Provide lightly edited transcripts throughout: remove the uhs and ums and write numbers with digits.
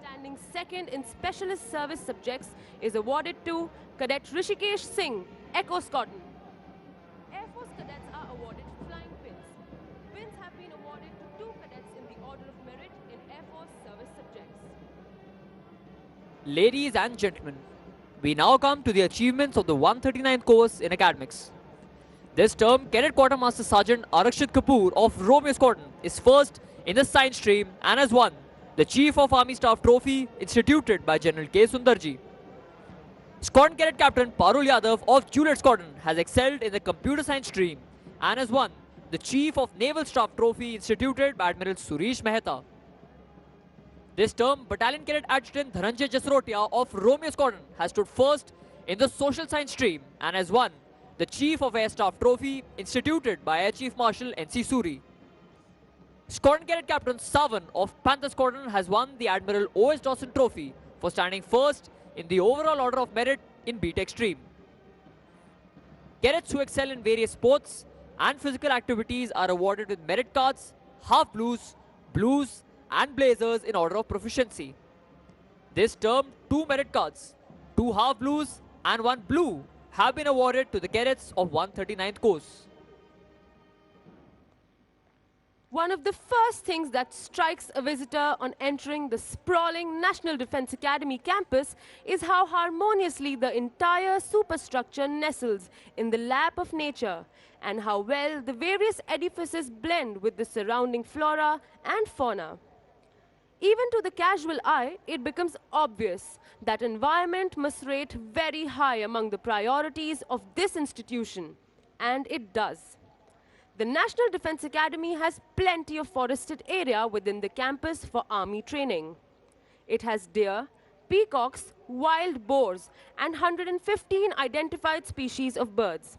Standing second in specialist service subjects is awarded to Cadet Rakesh Singh, Echo Squadron. Air Force cadets are awarded flying pins. Pins have been awarded to 2 cadets in the Order of Merit in Air Force service subjects. Ladies and gentlemen, we now come to the achievements of the 139th course in academics. This term, Cadet Quartermaster Sergeant Arakshit Kapoor of Romeo Squadron is first in the science stream and has won the Chief of Army Staff Trophy instituted by General K. Sundarji. Squadron Cadet Captain Parul Yadav of Juliet Squadron has excelled in the computer science stream and has won the Chief of Naval Staff Trophy instituted by Admiral Suresh Mehta. This term, Battalion Cadet Adjutant Dhananjay Jasrotia of Romeo Squadron has stood first in the social science stream and has won the Chief of Air Staff Trophy instituted by Air Chief Marshal N.C. Suri. Squadron Cadet Captain Savan of Panther Squadron has won the Admiral O.S. Dawson Trophy for standing first in the overall order of merit in BTech stream. Cadets who excel in various sports and physical activities are awarded with merit cards, half blues, blues and blazers in order of proficiency. This term, 2 merit cards, 2 half blues and 1 blue have been awarded to the cadets of 139th course. One of the first things that strikes a visitor on entering the sprawling National Defence Academy campus is how harmoniously the entire superstructure nestles in the lap of nature and how well the various edifices blend with the surrounding flora and fauna. Even to the casual eye, it becomes obvious that environment must rate very high among the priorities of this institution, and it does. The National Defence Academy has plenty of forested area within the campus for army training. It has deer, peacocks, wild boars, and 115 identified species of birds.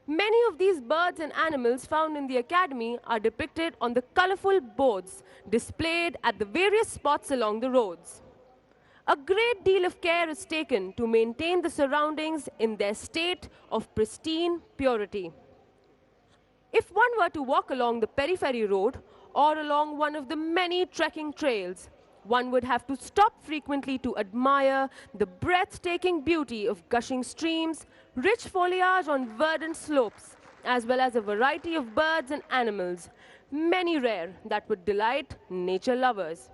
Many of these birds and animals found in the academy are depicted on the colorful boards displayed at the various spots along the roads. A great deal of care is taken to maintain the surroundings in their state of pristine purity. If one were to walk along the periphery road or along one of the many trekking trails, one would have to stop frequently to admire the breathtaking beauty of gushing streams, rich foliage on verdant slopes, as well as a variety of birds and animals, many rare that would delight nature lovers.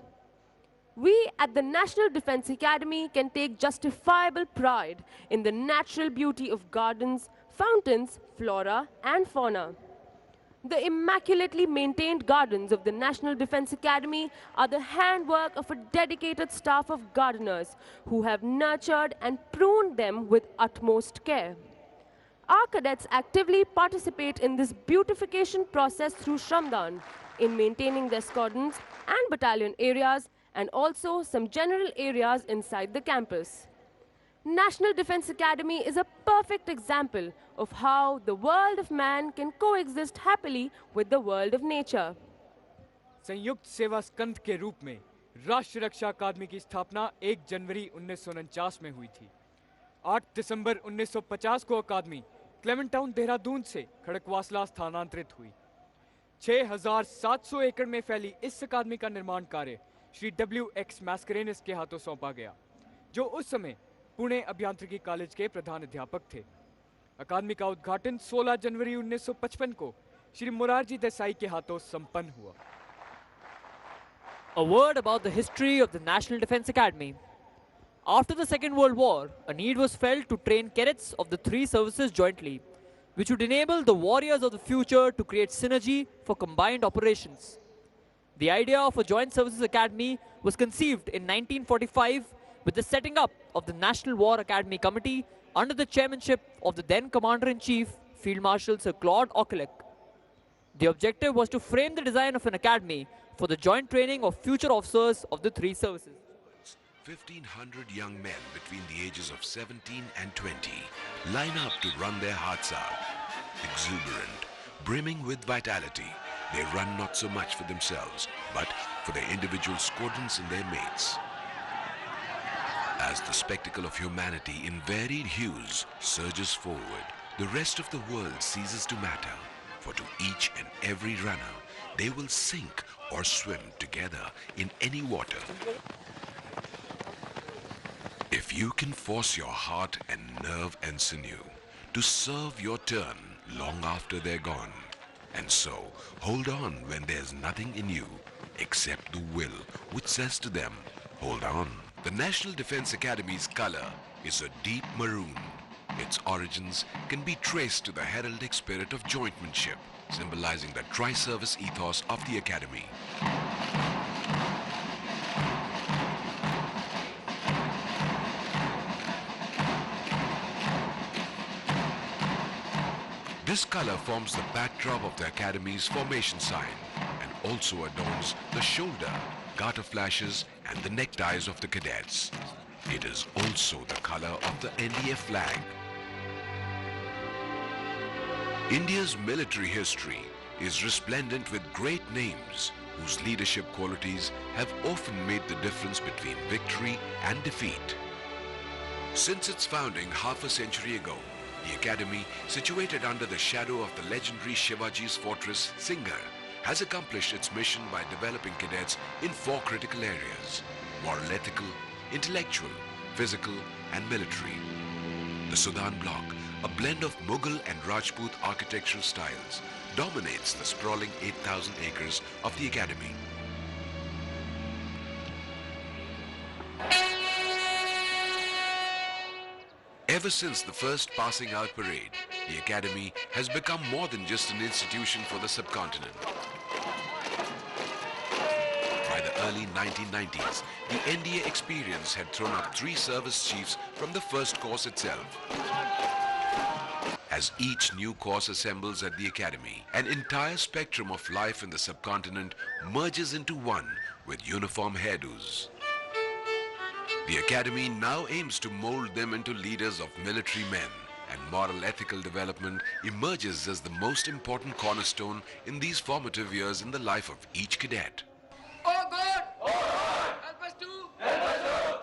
We at the National Defence Academy can take justifiable pride in the natural beauty of gardens, fountains, flora, and fauna. The immaculately maintained gardens of the National Defence Academy are the handwork of a dedicated staff of gardeners who have nurtured and pruned them with utmost care. Our cadets actively participate in this beautification process through Shramdan in maintaining their squadrons and battalion areas and also some general areas inside the campus. National Defence Academy is a perfect example of how the world of man can coexist happily with the world of nature. संयुक्त सेवा स्कंद के रूप में राष्ट्रीय रक्षा अकादमी की स्थापना 1 जनवरी 1949 में हुई थी। 8 दिसंबर 1950 को अकादमी क्लेमेंट टाउन देहरादून से खड़कवासला स्थानांतरित हुई। 6,700 एकड़ में फैली इस अकादमी का निर्माण कार्य श्री W.X. मैस्करेनिस के हाथों सौंपा गया, जो उस समय पुणे अभियांत्रिकी कॉलेज के प्रधान अध्यापक थे। अकादमी का उद्घाटन 16 जनवरी 1955 को श्री मोरारजी देसाई के हाथों संपन्न हुआ। A word about the history of the National Defence Academy. After the Second World War, a need was felt to train cadets of the 3 services jointly, which would enable the warriors of the future to create synergy for combined operations. The idea of a joint services academy was conceived in 1945 with the setting up of the National War Academy Committee under the chairmanship of the then Commander-in-Chief, Field Marshal Sir Claude Auchinleck. The objective was to frame the design of an academy for the joint training of future officers of the 3 services. 1,500 young men between the ages of 17 and 20 line up to run their hearts out. Exuberant, brimming with vitality, they run not so much for themselves, but for their individual squadrons and their mates. As the spectacle of humanity in varied hues surges forward, the rest of the world ceases to matter, for to each and every runner, they will sink or swim together in any water. If you can force your heart and nerve and sinew to serve your turn long after they're gone, and so hold on when there's nothing in you except the will which says to them, hold on. The National Defence Academy's color is a deep maroon. Its origins can be traced to the heraldic spirit of jointmanship, symbolizing the tri-service ethos of the Academy. This color forms the backdrop of the Academy's formation sign and also adorns the shoulder, garter flashes and the neckties of the cadets. It is also the color of the NDA flag. India's military history is resplendent with great names whose leadership qualities have often made the difference between victory and defeat. Since its founding half a century ago, the Academy, situated under the shadow of the legendary Shivaji's fortress, Singh, has accomplished its mission by developing cadets in 4 critical areas: moral ethical, intellectual, physical and military. The Sudan block, a blend of Mughal and Rajput architectural styles, dominates the sprawling 8,000 acres of the Academy. Ever since the first Passing Out Parade, the Academy has become more than just an institution for the subcontinent. By the early 1990s, the NDA experience had thrown up 3 service chiefs from the first course itself. As each new course assembles at the Academy, an entire spectrum of life in the subcontinent merges into one with uniform hairdos. The Academy now aims to mold them into leaders of military men, and moral ethical development emerges as the most important cornerstone in these formative years in the life of each cadet. Oh God! Oh God! Help us to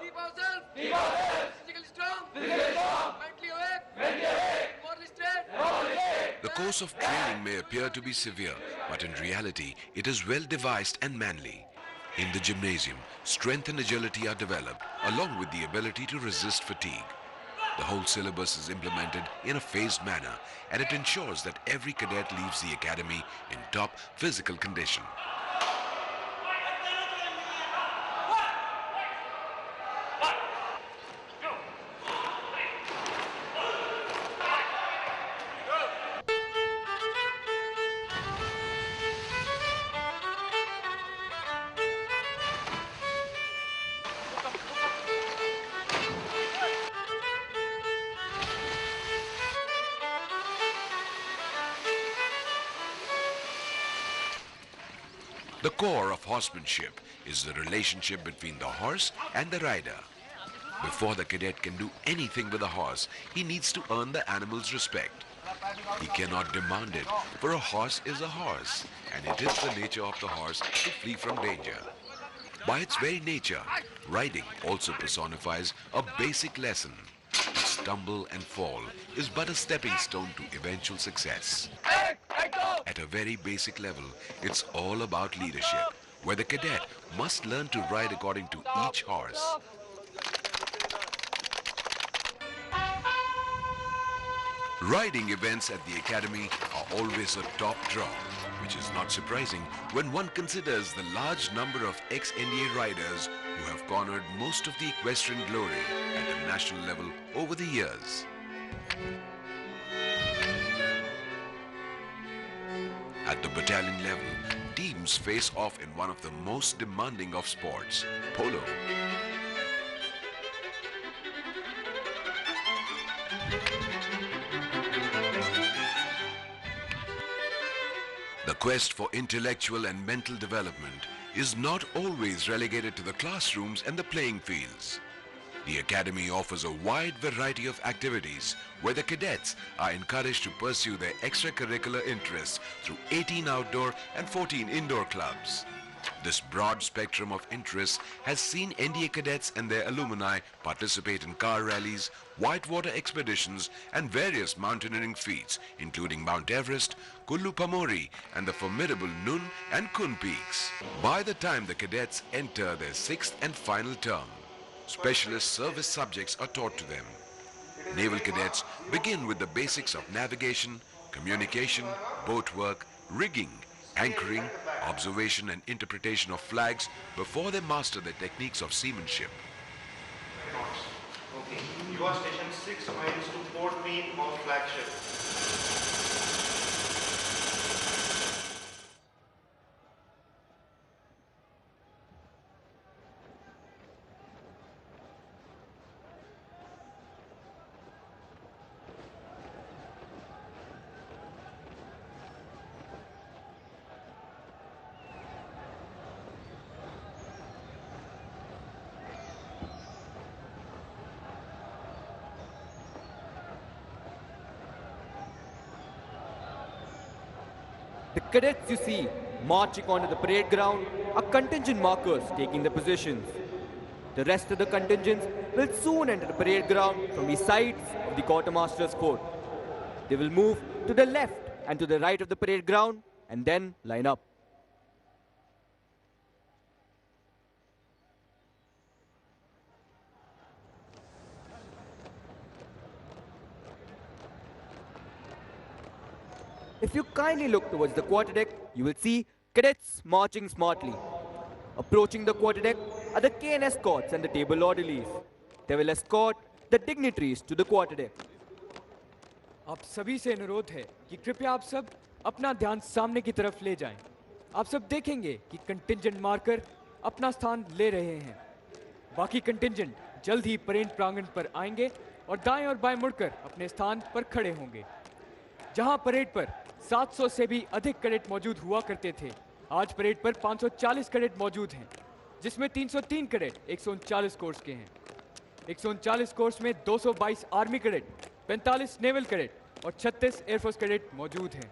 keep ourselves physically strong, mentally awake, morally straight. The course of training may appear to be severe, but in reality, it is well devised and manly. In the gymnasium, strength and agility are developed, along with the ability to resist fatigue. The whole syllabus is implemented in a phased manner, and it ensures that every cadet leaves the Academy in top physical condition. The core of horsemanship is the relationship between the horse and the rider. Before the cadet can do anything with a horse, he needs to earn the animal's respect. He cannot demand it, for a horse is a horse, and it is the nature of the horse to flee from danger. By its very nature, riding also personifies a basic lesson. Stumble and fall is but a stepping stone to eventual success. At a very basic level, it's all about leadership, where the cadet must learn to ride according to each horse. Riding events at the Academy are always a top draw, which is not surprising when one considers the large number of ex-NDA riders who have cornered most of the equestrian glory at the national level over the years. At the battalion level, teams face off in one of the most demanding of sports, polo. The quest for intellectual and mental development is not always relegated to the classrooms and the playing fields. The Academy offers a wide variety of activities where the cadets are encouraged to pursue their extracurricular interests through 18 outdoor and 14 indoor clubs. This broad spectrum of interests has seen NDA cadets and their alumni participate in car rallies, whitewater expeditions and various mountaineering feats including Mount Everest, Kullu Pamori and the formidable Nun and Kun peaks. By the time the cadets enter their 6th and final term, specialist service subjects are taught to them. Naval cadets begin with the basics of navigation, communication, boat work, rigging, anchoring, observation and interpretation of flags before they master the techniques of seamanship. Okay. You are stationed 6 miles to port beam of flagship. The cadets you see marching onto the parade ground are contingent markers taking the positions. The rest of the contingents will soon enter the parade ground from the sides of the quartermaster's fort. They will move to the left and to the right of the parade ground and then line up. If you kindly look towards the quarterdeck, you will see cadets marching smartly. Approaching the quarterdeck are the cane escorts and the table orderlies. They will escort the dignitaries to the quarterdeck. आप सभी से अनुरोध है कि कृपया आप सब अपना ध्यान सामने की तरफ ले जाएं। आप सब देखेंगे कि कंटिंजेंट मार्कर अपना स्थान ले रहे हैं। बाकी कंटिंजेंट जल्द ही परेड प्रांगण पर आएंगे और दाएं और बाएं मुड़कर अपने स्थान पर खड़े होंगे। जहां परेड पर 700 से भी अधिक कैडेट मौजूद हुआ करते थे, आज परेड पर 540 कैडेट मौजूद हैं, जिसमें 303 कैडेट 139 कोर्स के हैं। 139 कोर्स में 222 आर्मी कैडेट, 45 नेवल कैडेट और 36 एयरफोर्स कैडेट मौजूद हैं।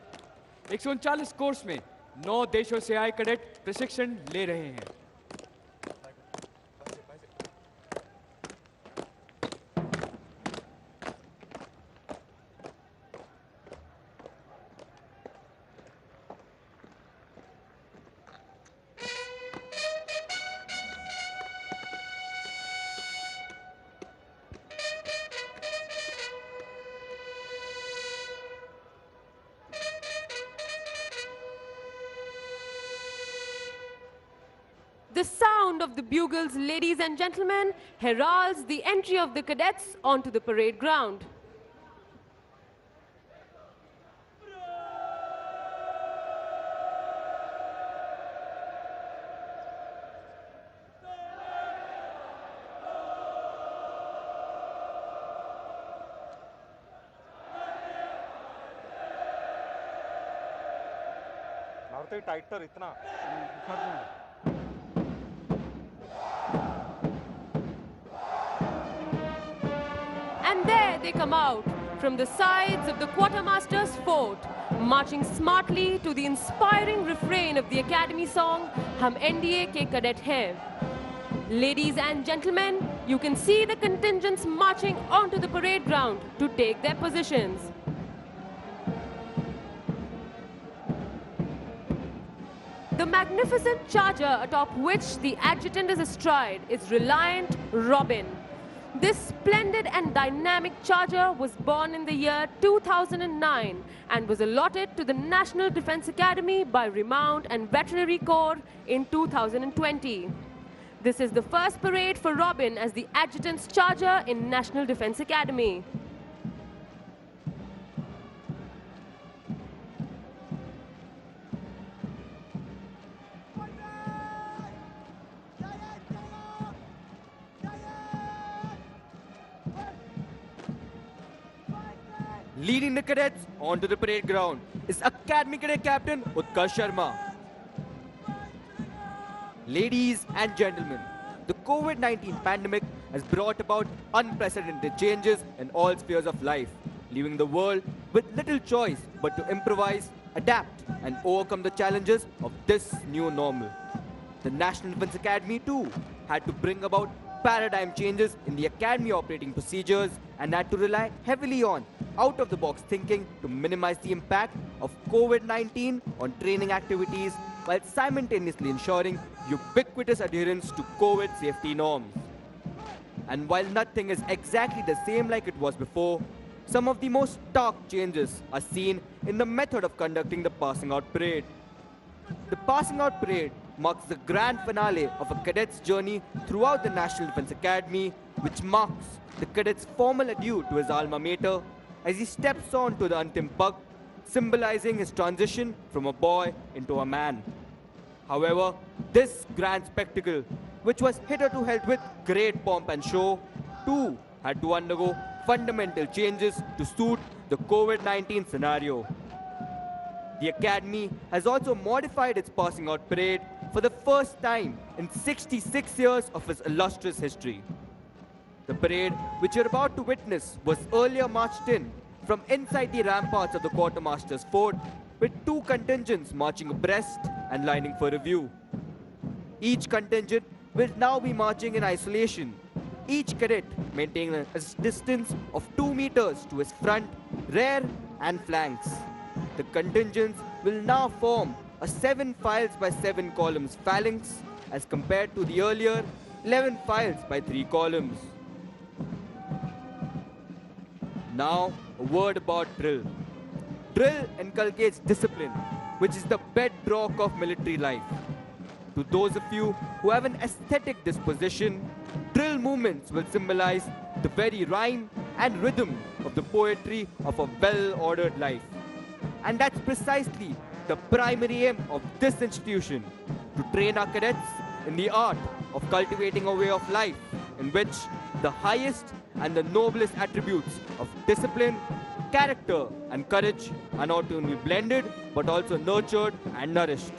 139 कोर्स में 9 देशों से आए कैडेट प्रशिक्षण ले रहे हैं। The sound of the bugles, ladies and gentlemen, heralds the entry of the cadets onto the parade ground. टाइटर इतना And there they come out from the sides of the quartermaster's fort, marching smartly to the inspiring refrain of the academy song, Hum NDA ke cadet hain. Ladies and gentlemen, you can see the contingents marching onto the parade ground to take their positions. The magnificent charger atop which the adjutant is astride is Reliant Robin. This splendid and dynamic charger was born in the year 2009 and was allotted to the National Defense Academy by Remount and Veterinary Corps in 2020. This is the first parade for Robin as the adjutant's charger in National Defense Academy. Leading the cadets onto the parade ground is Academy Cadet Captain Utkarsh Sharma. Ladies and gentlemen, the COVID-19 pandemic has brought about unprecedented changes in all spheres of life, leaving the world with little choice but to improvise, adapt and overcome the challenges of this new normal. the National Defense Academy too had to bring about paradigm changes in the academy operating procedures and had to rely heavily on out-of-the-box thinking to minimize the impact of COVID-19 on training activities while simultaneously ensuring ubiquitous adherence to COVID safety norms. And while nothing is exactly the same like it was before, some of the most stark changes are seen in the method of conducting the Passing Out Parade. The Passing Out Parade marks the grand finale of a cadet's journey throughout the National Defense Academy, which marks the cadet's formal adieu to his alma mater as he steps on to the Antim Pag, symbolizing his transition from a boy into a man. However, this grand spectacle, which was hitherto held with great pomp and show, too had to undergo fundamental changes to suit the COVID-19 scenario. The Academy has also modified its Passing Out Parade for the first time in 66 years of its illustrious history. The parade, which you're about to witness, was earlier marched in from inside the ramparts of the Quartermaster's Fort with two contingents marching abreast and lining for review. Each contingent will now be marching in isolation, each cadet maintaining a distance of 2 meters to his front, rear and flanks. The contingents will now form a 7 files by 7 columns phalanx as compared to the earlier 11 files by 3 columns. Now, a word about drill. Drill inculcates discipline, which is the bedrock of military life. To those of you who have an aesthetic disposition, drill movements will symbolize the very rhyme and rhythm of the poetry of a well-ordered life. And that's precisely the primary aim of this institution, to train our cadets in the art of cultivating a way of life in which the highest and the noblest attributes of discipline, character and courage are not only blended but also nurtured and nourished.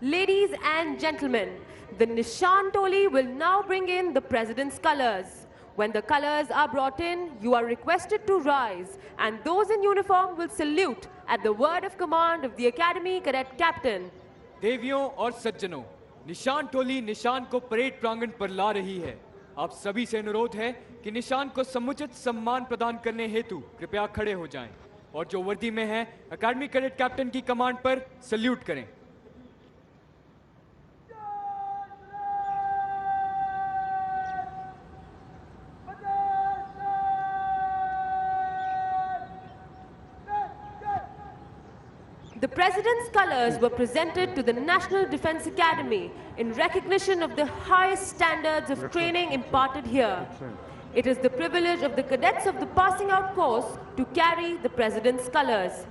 Ladies and gentlemen, the Nishan Toli will now bring in the President's colors. When the colors are brought in, you are requested to rise, and those in uniform will salute at the word of command of the Academy Cadet Captain. देवियों और सज्जनों, निशान टोली निशान को parade प्रांगण पर ला रही है। आप सभी से अनुरोध है कि निशान को समुचित सम्मान प्रदान करने हेतु कृपया खड़े हो जाएं और जो वर्दी में है एकेडमी कैडेट कैप्टन की कमांड पर सल्यूट करें। The President's colours were presented to the National Defence Academy in recognition of the highest standards of training imparted here. It is the privilege of the cadets of the passing out course to carry the President's colours.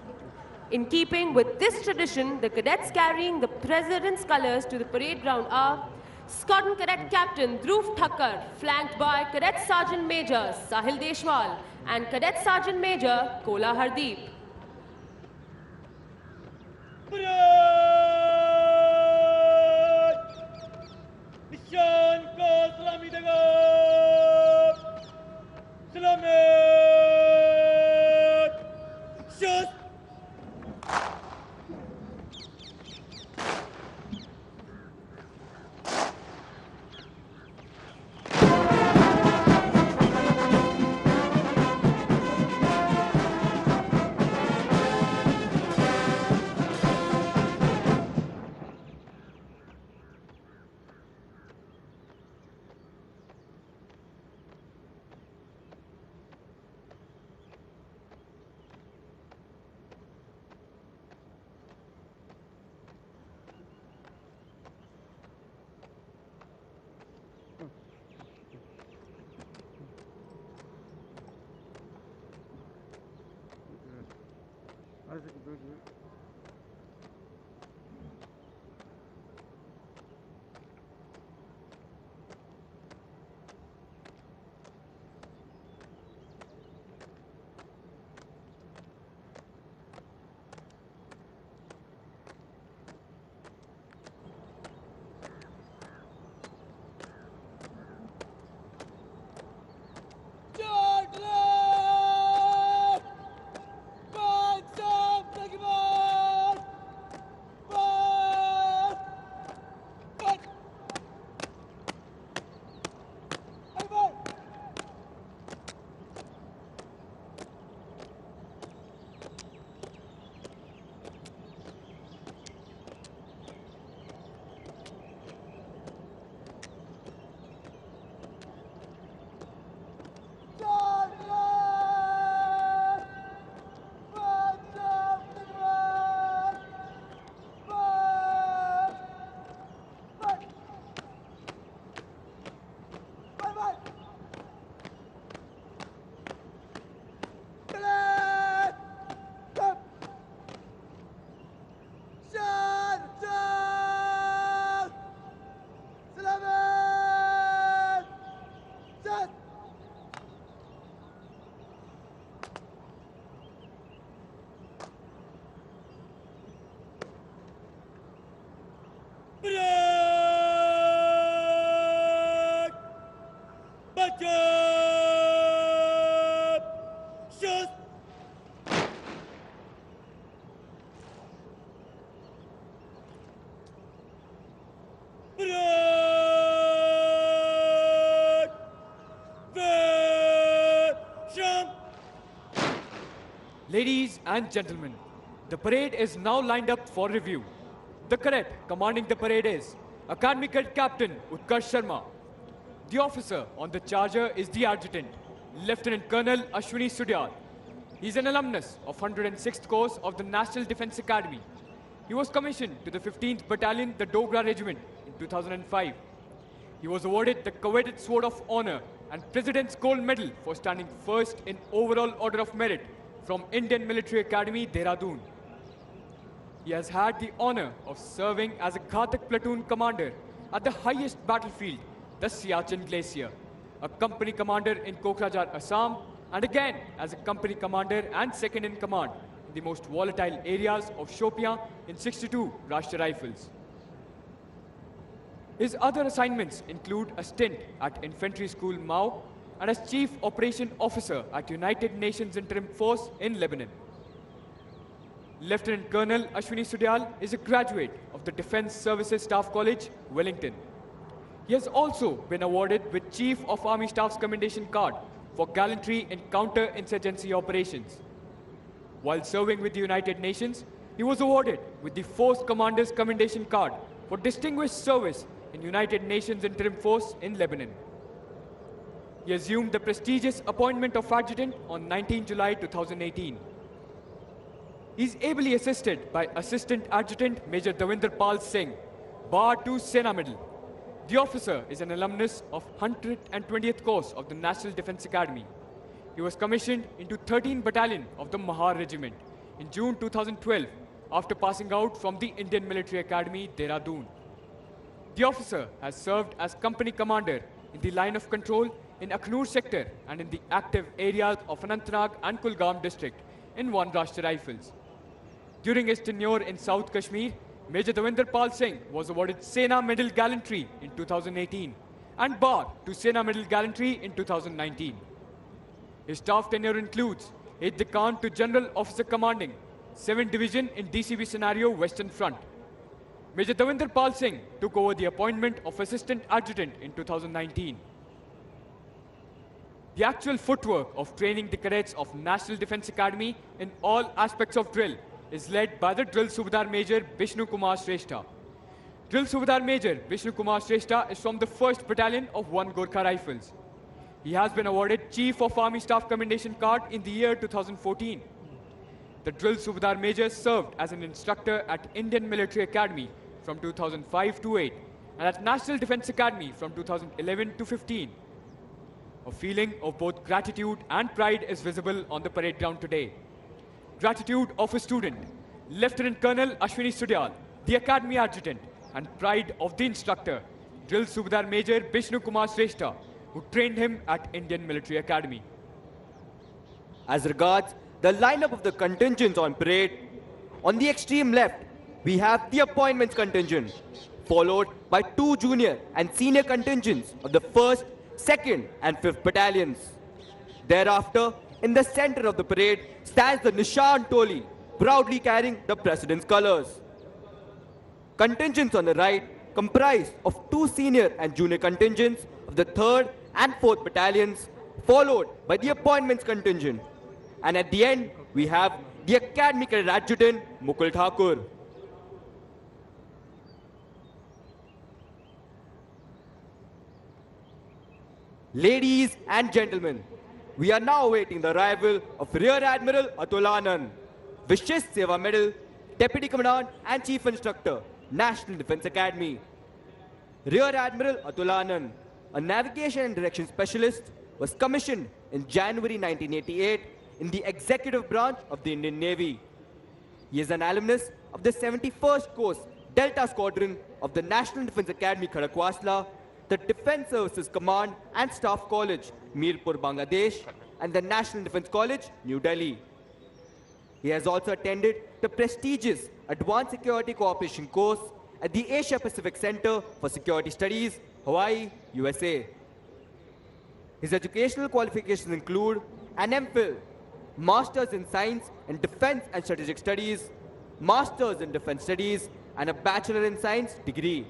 In keeping with this tradition, the cadets carrying the President's colours to the parade ground are Squadron Cadet Captain Dhruv Thakkar, flanked by Cadet Sergeant Major Sahil Deshwal and Cadet Sergeant Major Kola Hardeep. निशान को सलामी देगा सलामी shoot Ladies and gentlemen, the parade is now lined up for review. The cadet commanding the parade is Academy Cadet Captain Utkarsh Sharma. The officer on the charger is the adjutant, Lieutenant Colonel Ashwini Sudyal. He is an alumnus of 106th course of the National Defence Academy. He was commissioned to the 15th Battalion, the Dogra Regiment, in 2005. He was awarded the coveted Sword of Honor and President's Gold Medal for standing first in overall order of merit from Indian Military Academy, Dehradun. He has had the honor of serving as a Ghatak platoon commander at the highest battlefield, the Siachen Glacier, a company commander in Kokrajhar, Assam, and again as a company commander and second in command in the most volatile areas of Shopian in 62 Rashtriya Rifles. His other assignments include a stint at Infantry School Mao and as Chief Operation Officer at United Nations Interim Force in Lebanon. Lieutenant Colonel Ashwini Sudyal is a graduate of the Defence Services Staff College, Wellington. He has also been awarded with Chief of Army Staff's Commendation Card for gallantry in counter-insurgency operations. While serving with the United Nations, he was awarded with the Force Commander's Commendation Card for distinguished service in United Nations Interim Force in Lebanon. He assumed the prestigious appointment of Adjutant on 19 July 2018. He is ably assisted by Assistant Adjutant Major Davinder Pal Singh, Bar 2 Sena Medal. The officer is an alumnus of 120th course of the National Defence Academy. He was commissioned into 13th Battalion of the Mahar Regiment in June 2012 after passing out from the Indian Military Academy, Dehradun. The officer has served as company commander in the line of control in Akhnur sector and in the active areas of Anantnag and Kulgam district in 1 Rashtriya Rifles. During his tenure in South Kashmir, Major Davinder Pal Singh was awarded Sena Medal Gallantry in 2018 and Bar to Sena Medal Gallantry in 2019. His staff tenure includes Aide-de-Camp to General Officer Commanding, 7th Division in DCB Scenario Western Front. Major Davinder Pal Singh took over the appointment of Assistant Adjutant in 2019. The actual footwork of training the cadets of National Defence Academy in all aspects of drill is led by the Drill Subedar Major Vishnu Kumar Shrestha. Drill Subedar Major Vishnu Kumar Shrestha is from the 1st Battalion of 1 Gorkha Rifles. He has been awarded Chief of Army Staff Commendation Card in the year 2014. The Drill Subedar Major served as an instructor at Indian Military Academy from 2005 to 8 and at National Defence Academy from 2011 to 15. A feeling of both gratitude and pride is visible on the parade ground today. Gratitude of a student, Lieutenant Colonel Ashwini Sudyal, the Academy Adjutant, and pride of the instructor, Drill Subedar Major Vishnu Kumar Shrestha, who trained him at Indian Military Academy. As regards the lineup of the contingents on parade, on the extreme left, we have the appointments contingent, followed by 2 junior and senior contingents of the 1st, 2nd and 5th battalions. Thereafter, in the center of the parade stands the Nishan Toli, proudly carrying the President's colors. Contingents on the right comprise of 2 senior and junior contingents of the 3rd and 4th battalions, followed by the appointments contingent. And at the end, we have the Academy Cadet Adjutant, Mukul Thakur. Ladies and gentlemen, we are now awaiting the arrival of Rear Admiral Atulanan, Vishesh Seva Medal, Deputy Commandant and Chief Instructor, National Defence Academy. Rear Admiral Atulanan, a navigation and direction specialist, was commissioned in January 1988 in the executive branch of the Indian Navy. He is an alumnus of the 71st Coast Delta Squadron of the National Defence Academy, Khadakwasla, the Defence Services Command and Staff College, Mirpur, Bangladesh, and the National Defence College, New Delhi. He has also attended the prestigious Advanced Security Cooperation course at the Asia Pacific Center for Security Studies, Hawaii, USA. His educational qualifications include an MPhil, Masters in Science in Defense and Strategic Studies, Masters in Defense Studies, and a Bachelor in Science degree.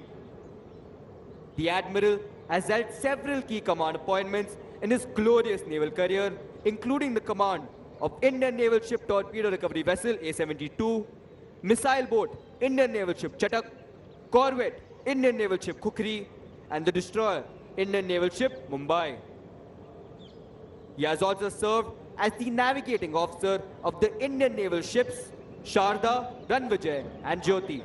The Admiral has held several key command appointments in his glorious naval career, including the command of Indian Naval Ship Torpedo Recovery Vessel A-72, Missile Boat Indian Naval Ship Chatak, Corvette Indian Naval Ship Kukri, and the Destroyer Indian Naval Ship Mumbai. He has also served as the navigating officer of the Indian naval ships Sharda, Ranvijay, and Jyoti.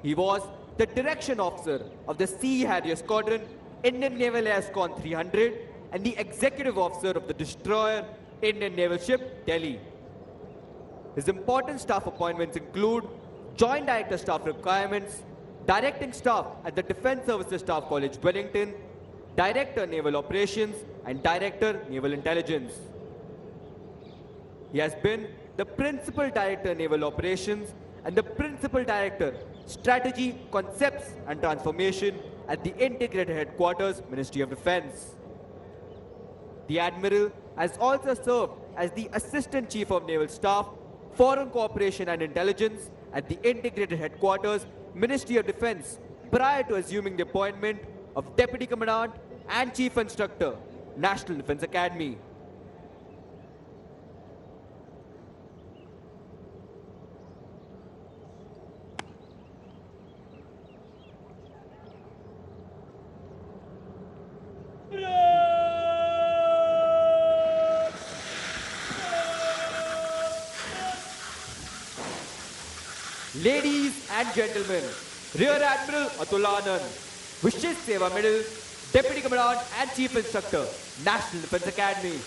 He was the direction officer of the Sea Harrier Squadron, Indian Naval Air Squadron 300, and the executive officer of the destroyer, Indian Naval Ship Delhi. His important staff appointments include Joint Director Staff Requirements, Directing Staff at the Defence Services Staff College, Wellington, Director Naval Operations, and Director Naval Intelligence. He has been the Principal Director Naval Operations and the Principal Director Strategy, Concepts and Transformation at the Integrated Headquarters, Ministry of Defence. The Admiral has also served as the Assistant Chief of Naval Staff, Foreign Cooperation and Intelligence at the Integrated Headquarters, Ministry of Defense, prior to assuming the appointment of Deputy Commandant and Chief Instructor, National Defense Academy. Ladies and gentlemen, Rear Admiral Atulanan, Vishesh Seva Medal, Deputy Commandant and Chief Instructor, National Defense Academy.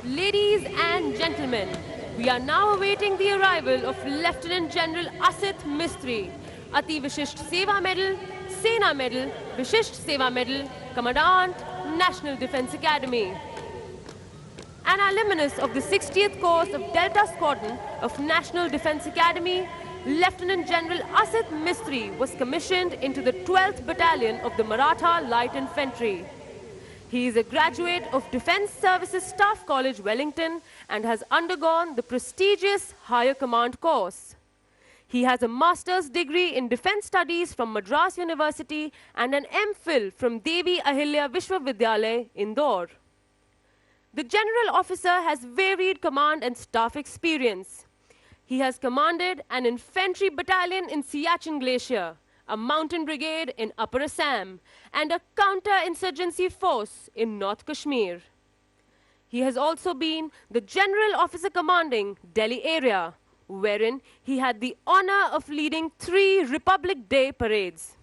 Ladies and gentlemen, we are now awaiting the arrival of Lieutenant General Asit Mistry, Ati Vishisht Seva Medal, Sena Medal, Vishisht Seva Medal, Commandant, National Defense Academy. An alumnus of the 60th course of Delta Squadron of National Defense Academy, Lieutenant General Asit Mistry was commissioned into the 12th Battalion of the Maratha Light Infantry. He is a graduate of Defence Services Staff College, Wellington, and has undergone the prestigious Higher Command course. He has a master's degree in Defence Studies from Madras University and an MPhil from Devi Ahilya Vishwavidyalaya, Indore. The general officer has varied command and staff experience. He has commanded an infantry battalion in Siachen Glacier, a mountain brigade in Upper Assam, and a counter-insurgency force in North Kashmir. He has also been the general officer commanding Delhi area, wherein he had the honor of leading 3 Republic Day parades.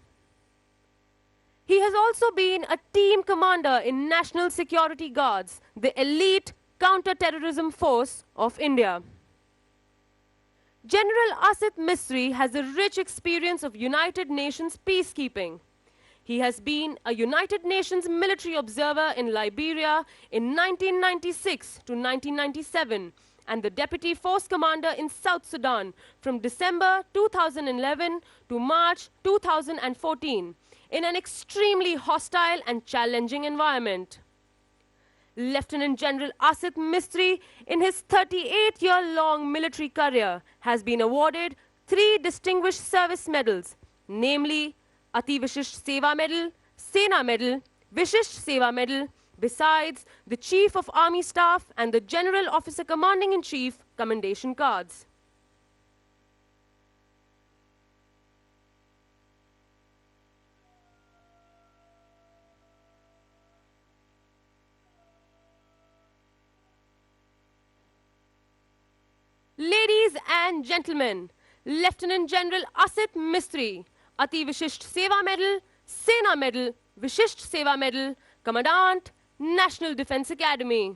He has also been a team commander in National Security Guards, the elite counter-terrorism force of India. General Asit Mistry has a rich experience of United Nations peacekeeping. He has been a United Nations military observer in Liberia in 1996 to 1997 and the Deputy Force Commander in South Sudan from December 2011 to March 2014 in an extremely hostile and challenging environment. Lieutenant General Asit Mistry, in his 38-year-long military career, has been awarded 3 distinguished service medals, namely Ati Vishisht Seva Medal, Sena Medal, Vishisht Seva Medal, besides the Chief of Army Staff and the General Officer Commanding-in-Chief Commendation Cards. Ladies and gentlemen, Lieutenant General Asit Mistry, Ati Vishisht Seva Medal, Sena Medal, Vishisht Seva Medal, Commandant, National Defense Academy.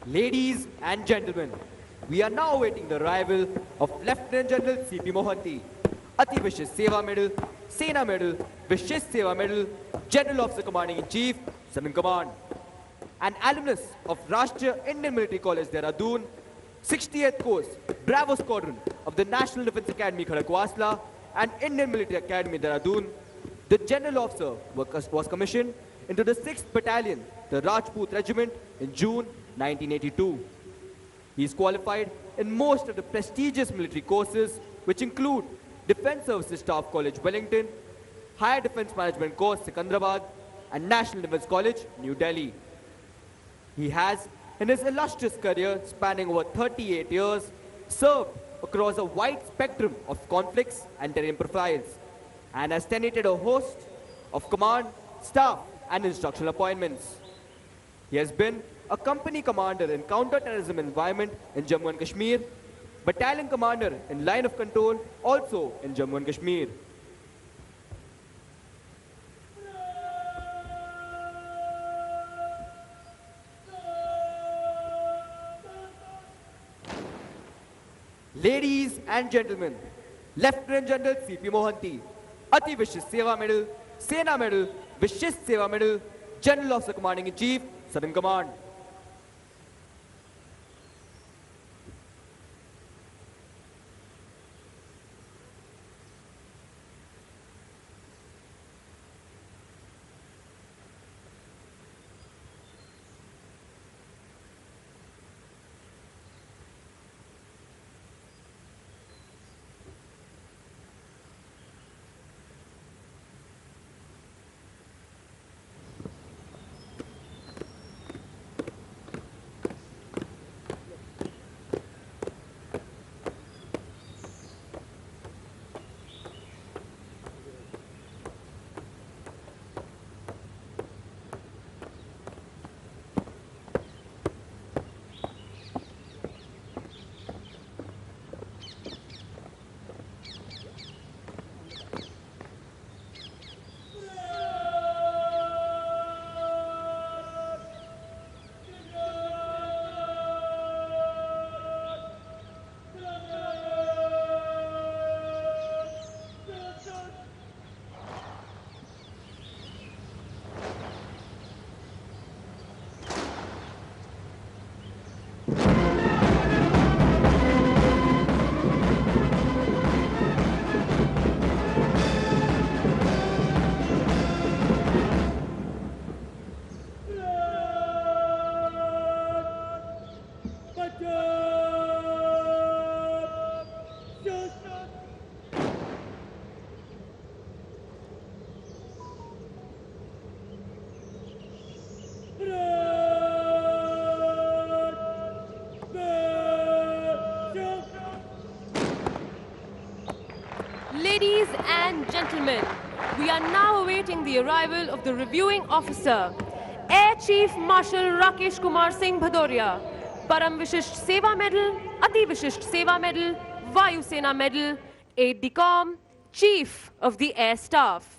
Ladies and gentlemen, we are now awaiting the arrival of Lieutenant General C.P. Mohanty, Ati Vishish Seva Medal, Sena Medal, Vishish Seva Medal, General Officer Commanding in Chief, Southern Command, an alumnus of Rashtriya Indian Military College, Dehradun, 68th Course, Bravo Squadron of the National Defence Academy, Khadakwasla, and Indian Military Academy, Dehradun. The General Officer was commissioned into the 6th Battalion, the Rajput Regiment, in June 1982. He is qualified in most of the prestigious military courses, which include Defence Services Staff College, Wellington, Higher Defence Management Course, Secunderabad, and National Defence College, New Delhi. He has, in his illustrious career spanning over 38 years, served across a wide spectrum of conflicts and terrain profiles, and has tenanted a host of command, staff, and instructional appointments. He has been a company commander in counter-terrorism environment in Jammu and Kashmir, battalion commander in line of control also in Jammu and Kashmir. Ladies and gentlemen, Lieutenant General C.P. Mohanty, Ati Vishish Seva Medal, Sena Medal, Vishish Seva Medal, General Officer Commanding in Chief, Southern Command. Ladies and gentlemen, we are now awaiting the arrival of the reviewing officer, Air Chief Marshal Rakesh Kumar Singh Bhadauria, Param Vishisht Seva Medal, Ati Vishisht Seva Medal, Vayu Sena Medal, Aide-de-Camp, Chief of the Air Staff.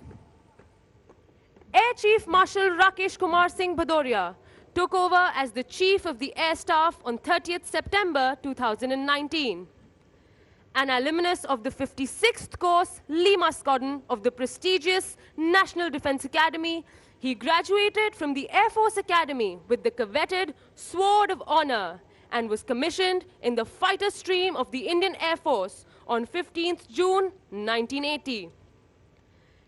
Air Chief Marshal Rakesh Kumar Singh Bhadauria, took over as the Chief of the Air Staff on 30th September 2019. An alumnus of the 56th course, Lima Squadron of the prestigious National Defense Academy, he graduated from the Air Force Academy with the coveted Sword of Honor and was commissioned in the fighter stream of the Indian Air Force on 15th June 1980.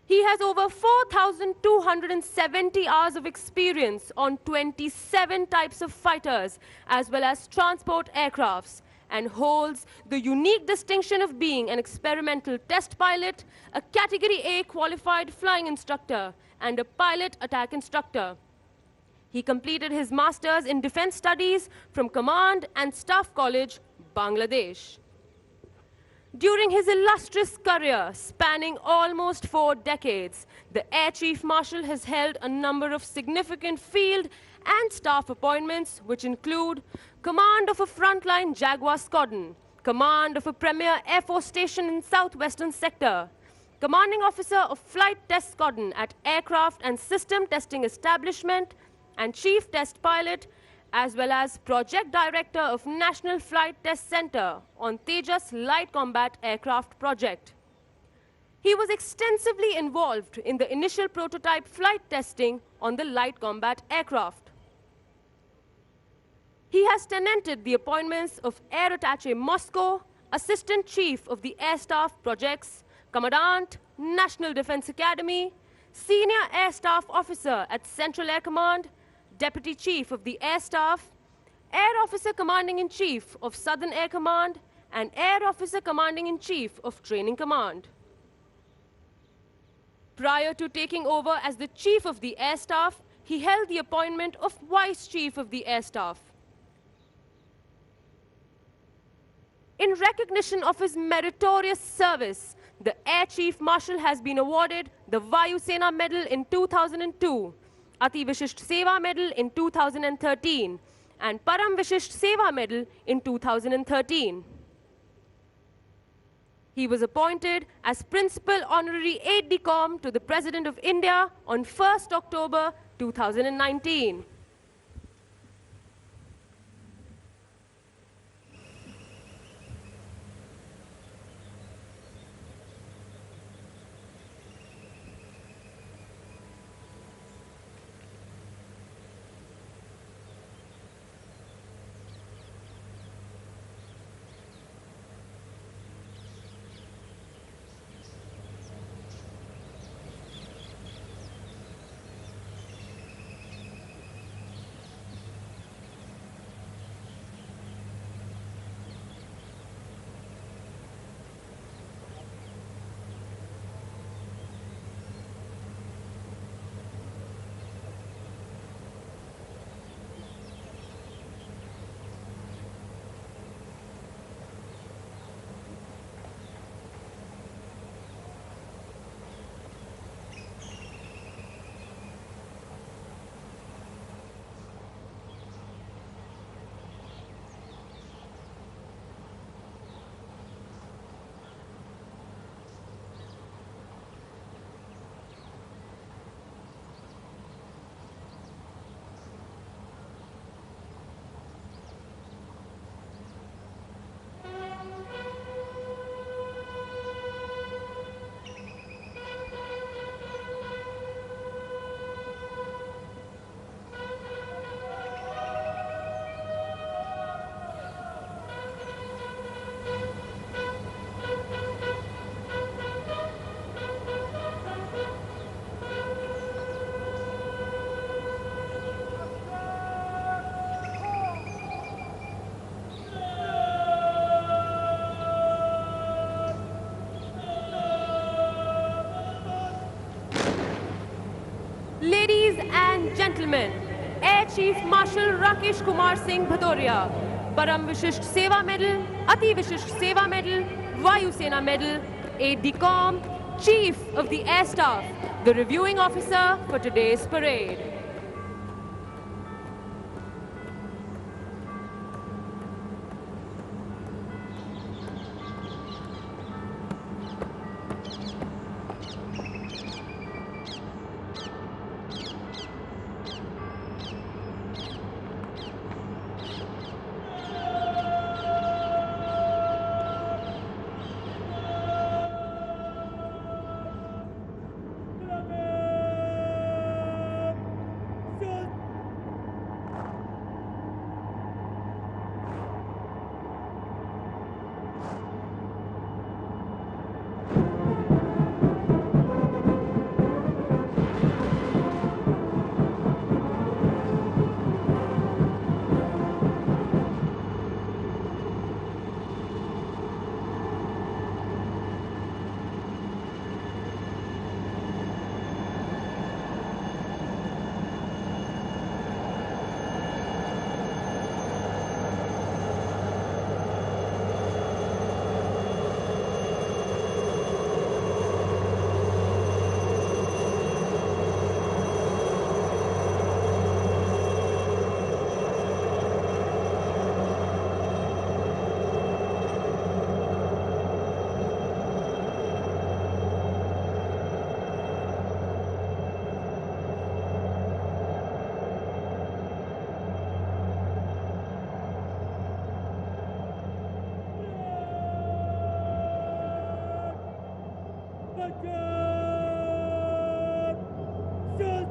He has over 4,270 hours of experience on 27 types of fighters as well as transport aircrafts, and holds the unique distinction of being an experimental test pilot, a Category A qualified flying instructor, and a pilot attack instructor. He completed his Master's in Defense Studies from Command and Staff College, Bangladesh. During his illustrious career, spanning almost 4 decades, the Air Chief Marshal has held a number of significant field and staff appointments, which include command of a frontline Jaguar squadron, command of a premier Air Force station in southwestern sector, commanding officer of flight test squadron at aircraft and system testing establishment, and chief test pilot, as well as project director of National Flight Test Center on Tejas Light Combat Aircraft project. He was extensively involved in the initial prototype flight testing on the light combat aircraft. He has tenanted the appointments of Air Attaché Moscow, Assistant Chief of the Air Staff Projects, Commandant, National Defense Academy, Senior Air Staff Officer at Central Air Command, Deputy Chief of the Air Staff, Air Officer Commanding-in-Chief of Southern Air Command, and Air Officer Commanding-in-Chief of Training Command. Prior to taking over as the Chief of the Air Staff, he held the appointment of Vice Chief of the Air Staff. In recognition of his meritorious service, the Air Chief Marshal has been awarded the Vayu Sena Medal in 2002, Ati Vishisht Seva Medal in 2013, and Param Vishisht Seva Medal in 2013. He was appointed as Principal Honorary Aide-de-Camp to the President of India on 1st October 2019. Ladies and gentlemen, Air Chief Marshal Rakesh Kumar Singh Bhadauria, Param Vishisht Seva Medal, Ati Vishisht Seva Medal, Vayu Sena Medal, Aide-de-Camp, Chief of the Air Staff, the reviewing officer for today's parade. Shoot!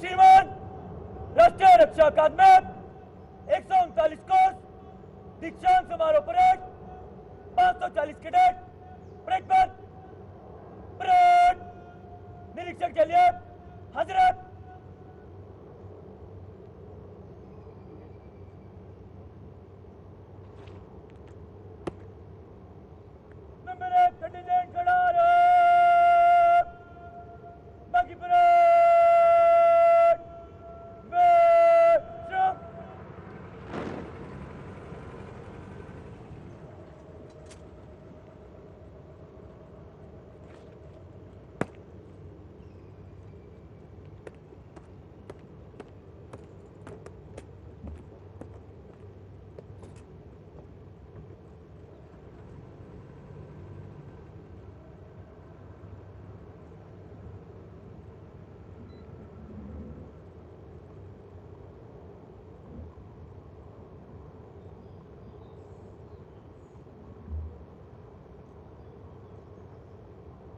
श्रीमान राष्ट्रीय रक्षा अकादमी 139 course दीक्षांत समारोह parade 540 cadet parade पर parade निरीक्षण के लिए हजरत number 1 contingent खड़ा रहो बाकी parade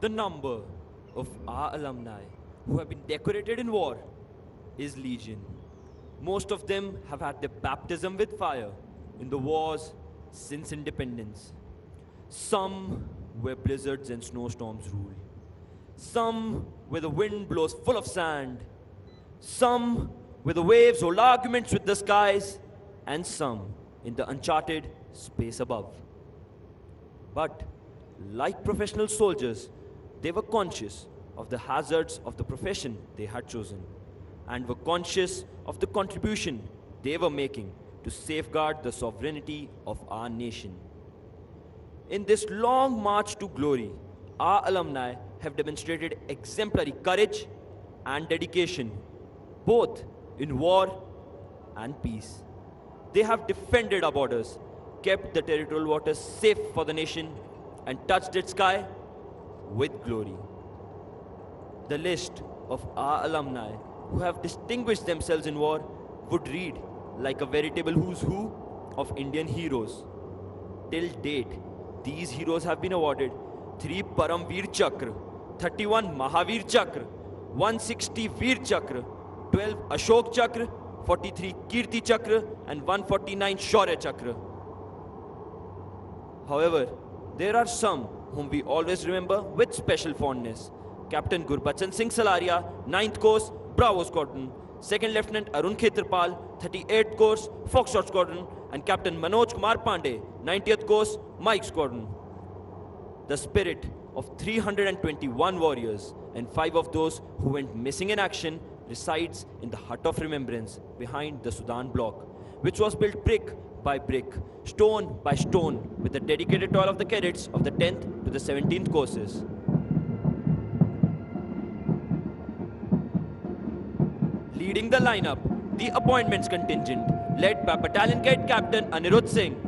The number of our alumni who have been decorated in war is legion. Most of them have had their baptism with fire in the wars since independence. Some where blizzards and snowstorms rule. Some where the wind blows full of sand. Some where the waves hold arguments with the skies. And some in the uncharted space above. But like professional soldiers, they were conscious of the hazards of the profession they had chosen and were conscious of the contribution they were making to safeguard the sovereignty of our nation. In this long march to glory, our alumni have demonstrated exemplary courage and dedication, both in war and peace. They have defended our borders, kept the territorial waters safe for the nation, and touched its sky with glory. The list of our alumni who have distinguished themselves in war would read like a veritable who's who of Indian heroes. Till date, these heroes have been awarded 3 Paramveer Chakra, 31 Mahavir Chakra, 160 Veer Chakra, 12 Ashok Chakra, 43 Kirti Chakra, and 149 Shaurya Chakra. However, there are some whom we always remember with special fondness. Captain Gurbachan Singh Salaria, 9th Course, Bravo Squadron. 2nd Lieutenant Arun Khetarpal, 38th Course, Foxtrot Squadron. And Captain Manoj Kumar Pandey, 90th Course, Mike Squadron. The spirit of 321 warriors and 5 of those who went missing in action resides in the hut of remembrance behind the Sudan block, which was built brick by brick, stone by stone, with the dedicated toil of the cadets of the 10th to the 17th courses. Leading the lineup, the appointments contingent, led by Battalion Cadet Captain Anirudh Singh.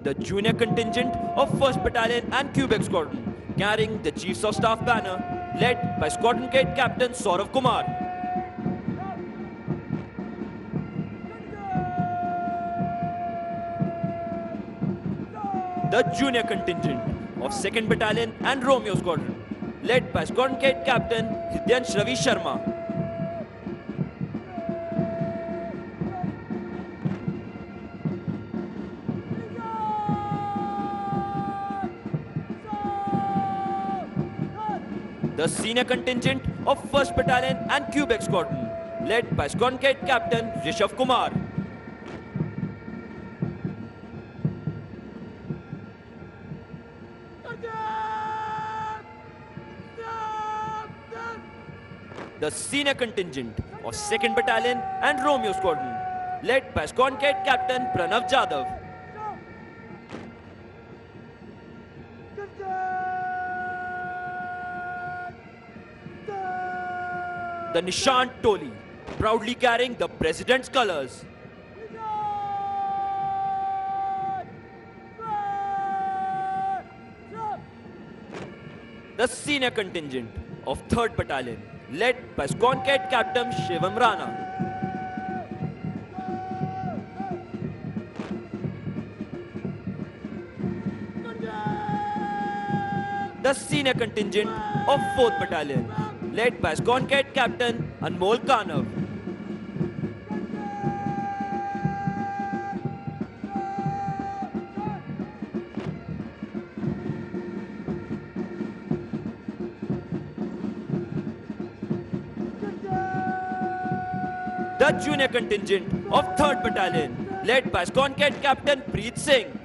The junior contingent of 1st Battalion and Quebec Squadron, carrying the Chiefs of Staff banner, led by Squadron Cadet Captain Saurav Kumar. The junior contingent of 2nd Battalion and Romeo Squadron, led by Squadron Cadet Captain Hridyansh Ravi Sharma. The the senior contingent of 1st Battalion and Quebec Squadron, led by Squadron Cadet Captain Rishabh Kumar. The senior contingent of 2nd Battalion and Romeo Squadron, led by Squadron Cadet Captain Pranav Jadhav. The Nishant Toli, proudly carrying the President's colors. The senior contingent of 3rd Battalion, led by Squadron Cadet Captain Shivam Rana. The senior contingent of 4th Battalion, led by Squadron Cadet Captain Anmol Kanav. The junior contingent of 3rd Battalion, led by Squadron Cadet Captain Preet Singh.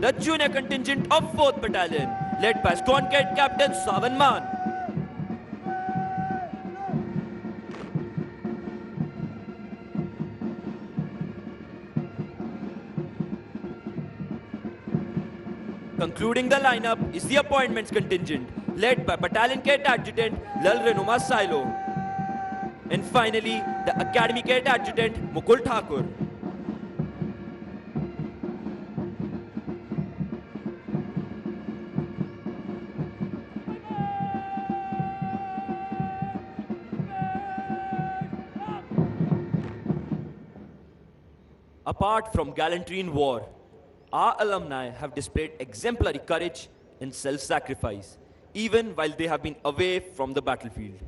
The junior contingent of 4th Battalion, led by Squadron Cadet Captain Savan Man. Concluding the lineup is the appointments contingent, led by Battalion Cadet Adjutant Lal Renuma Silo. And finally, the Academy Cadet Adjutant Mukul Thakur. Apart from gallantry in war, our alumni have displayed exemplary courage and self-sacrifice, even while they have been away from the battlefield.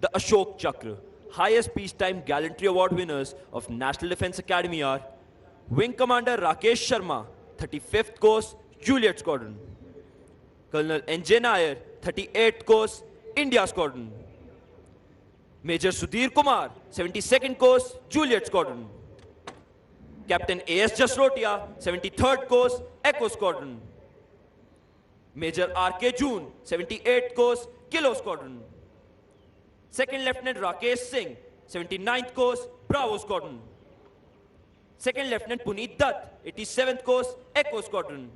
The Ashok Chakra, highest peacetime gallantry award winners of National Defence Academy are Wing Commander Rakesh Sharma, 35th Course, Juliet Squadron; Colonel N.J. Nair, 38th Course, India Squadron; Major Sudhir Kumar, 72nd Course, Juliet Squadron; Captain A.S. Jasrotia, 73rd Course, Echo Squadron; Major R.K. June, 78th Course, Kilo Squadron; Second Lieutenant Rakesh Singh, 79th Course, Bravo Squadron; Second Lieutenant Puneet Dutt, 87th Course, Echo Squadron;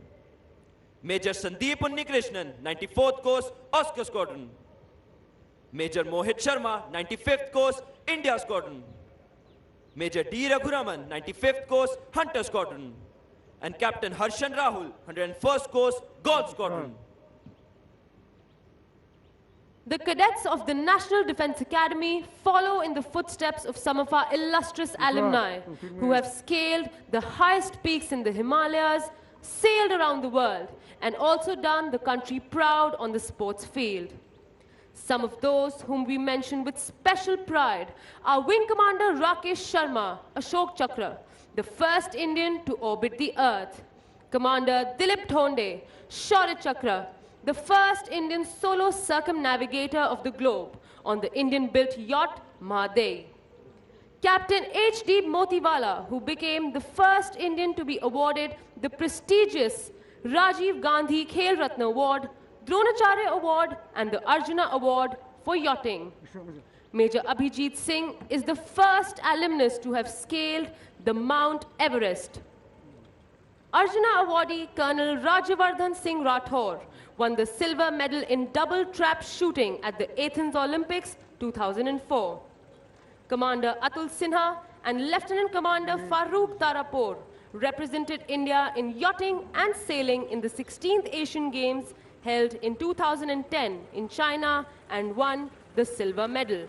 Major Sandeep Unnikrishnan, 94th Course, Oscar Squadron; Major Mohit Sharma, 95th Course, India Squadron; Major D. Raghuraman, 95th Course, Hunter Squadron; and Captain Harshan Rahul, 101st Course, Golf Squadron. The cadets of the National Defence Academy follow in the footsteps of some of our illustrious alumni who have scaled the highest peaks in the Himalayas, sailed around the world, and also done the country proud on the sports field. Some of those whom we mention with special pride are Wing Commander Rakesh Sharma, Ashok Chakra, the first Indian to orbit the Earth; Commander Dilip Thonde, Shaurya Chakra, the first Indian solo circumnavigator of the globe on the Indian-built yacht Mahadev; Captain H.D. Motiwala, who became the first Indian to be awarded the prestigious Rajiv Gandhi Khel Ratna Award, Dronacharya Award, and the Arjuna Award for yachting. Major Abhijit Singh is the first alumnus to have scaled the Mount Everest. Arjuna awardee Colonel Rajyavardhan Singh Rathore won the silver medal in double trap shooting at the Athens Olympics 2004. Commander Atul Sinha and Lieutenant Commander Farooq Tarapur represented India in yachting and sailing in the 16th Asian Games held in 2010 in China and won the silver medal.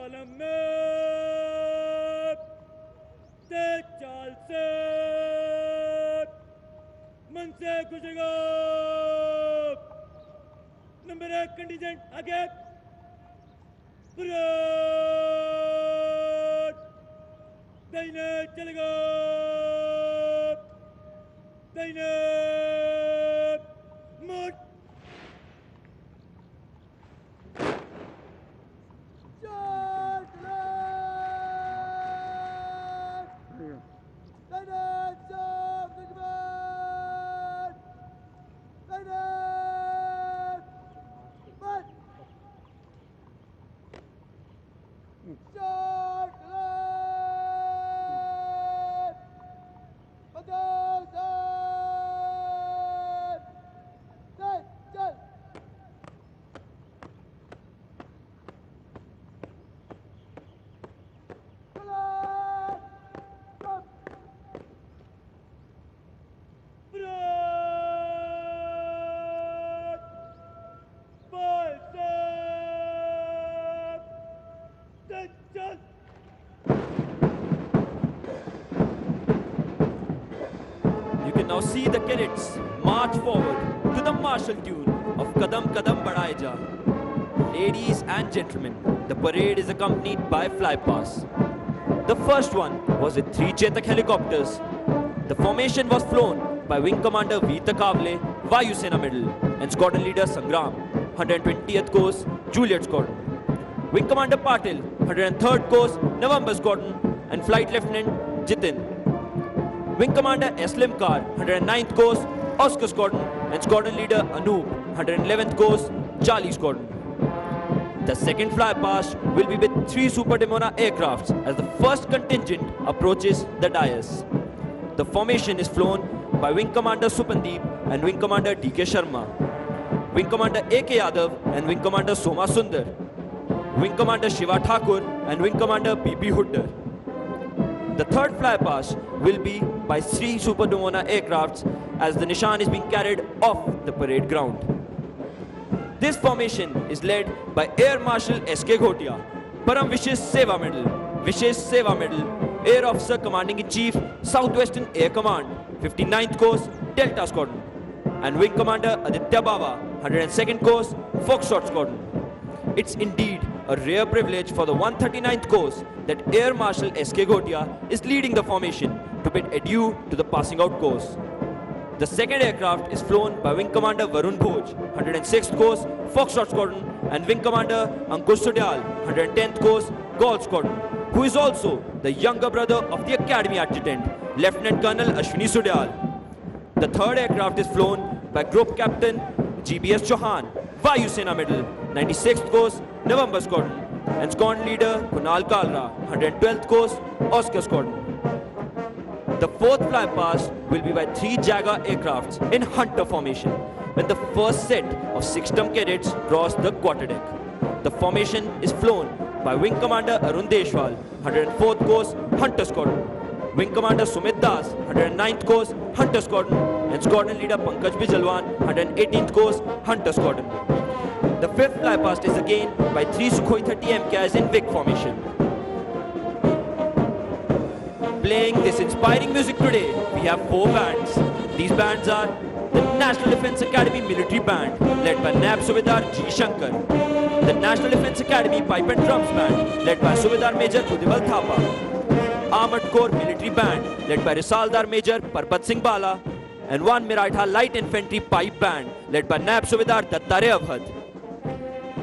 Column में तेज चाल से मन से गुजरेगा। Number 1 contingent आगे। Parade दाहिने चलेगा। दाहिने मुड़। You can now see the cadets march forward to the martial tune of Kadam Kadam Badhaye Ja. Ladies and gentlemen, the parade is accompanied by flypast. The first one was with 3 Chetak helicopters. The formation was flown by Wing Commander V. Takavle, Vayu Sena Medal, and Squadron Leader Sangram, 120th Course, Juliet Squadron. Wing Commander Patil, 103rd Course, November Squadron, and Flight Lieutenant Jitin. Wing Commander S. Limkar, 109th Course, Oscar Squadron, and Squadron Leader Anoop, 111th Course, Charlie Squadron. The second flypast will be with 3 Super Demona aircrafts as the first contingent approaches the dais. The formation is flown by Wing Commander Supandeep and Wing Commander D.K. Sharma, Wing Commander A.K. Yadav and Wing Commander Soma Sundar, Wing Commander Shiva Thakur and Wing Commander B.P. Huddar. The third flypast will be by 3 Super Demona aircrafts as the Nishan is being carried off the parade ground. This formation is led by Air Marshal S.K. Ghotia, Param Vishesh Seva Medal, Air Officer Commanding in Chief, Southwestern Air Command, 59th Course, Delta Squadron, and Wing Commander Aditya Baba, 102nd Course, Foxtrot Squadron. It's indeed a rare privilege for the 139th Course that Air Marshal S.K. Ghotia is leading the formation to bid adieu to the passing out course. The second aircraft is flown by Wing Commander Varun Bhoj, 106th Course, Foxtrot Squadron, and Wing Commander Ankush Sudyal, 110th Course, Gaul Squadron, who is also the younger brother of the Academy Adjutant, Lieutenant Colonel Ashwini Sudyal. The third aircraft is flown by Group Captain GBS Chauhan, Vayu Sena Medal, 96th Course, November Squadron, and Squadron Leader Kunal Kalra, 112th Course, Oscar Squadron. The fourth flypast will be by 3 Jaguar aircrafts in Hunter formation when the first set of 6-term cadets cross the quarterdeck. The formation is flown by Wing Commander Arun Deshwal, 104th Course, Hunter Squadron, Wing Commander Sumit Das, 109th Course, Hunter Squadron, and Squadron Leader Pankaj Bijalwan, 118th Course, Hunter Squadron. The fifth flypast is again by 3 Sukhoi 30 MKIs in Vic formation. Playing this inspiring music today, we have 4 bands. These bands are the National Defence Academy Military Band, led by Nab Subedar G. Shankar, the National Defence Academy Pipe and Drums Band, led by Subedar Major Udival Thapa, Armored Corps Military Band, led by Risaldar Major Parbat Singh Bala, and 1 Maratha Light Infantry Pipe Band, led by Nab Subedar Dattare Avhad.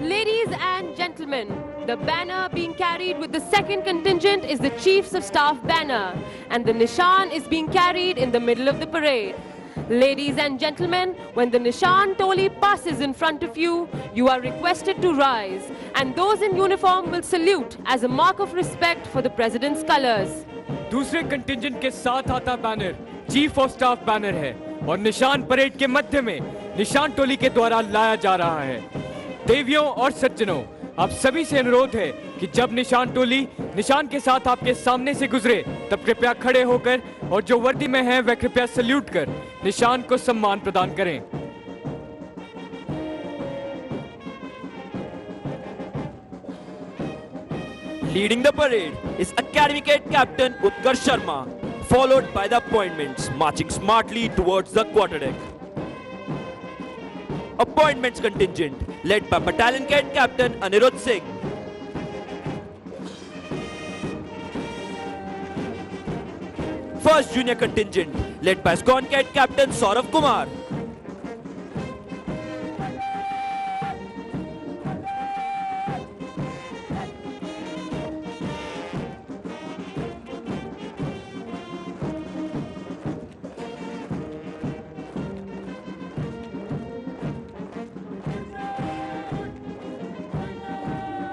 Ladies and gentlemen, the banner being carried with the second contingent is the Chiefs of Staff banner, and the Nishan is being carried in the middle of the parade. Ladies and gentlemen, when the Nishan Toli passes in front of you, you are requested to rise, and those in uniform will salute as a mark of respect for the President's colors. दूसरे contingent के साथ आता banner chief of staff banner है और निशान parade के मध्य में निशान टोली के द्वारा लाया जा रहा है। देवियों और सज्जनों, आप सभी से अनुरोध है कि जब निशान टोली निशान के साथ आपके सामने से गुजरे तब कृपया खड़े होकर और जो वर्दी में है वह कृपया सल्यूट कर निशान को सम्मान प्रदान करें। Leading the parade is Academy Cadet Captain Utkarsh Sharma, followed by the appointments marching smartly towards the quarterdeck. Appointments contingent led by Battalion Cadet Captain Anirudh Singh. First Junior Contingent led by Squadron Cadet Captain Saurav Kumar.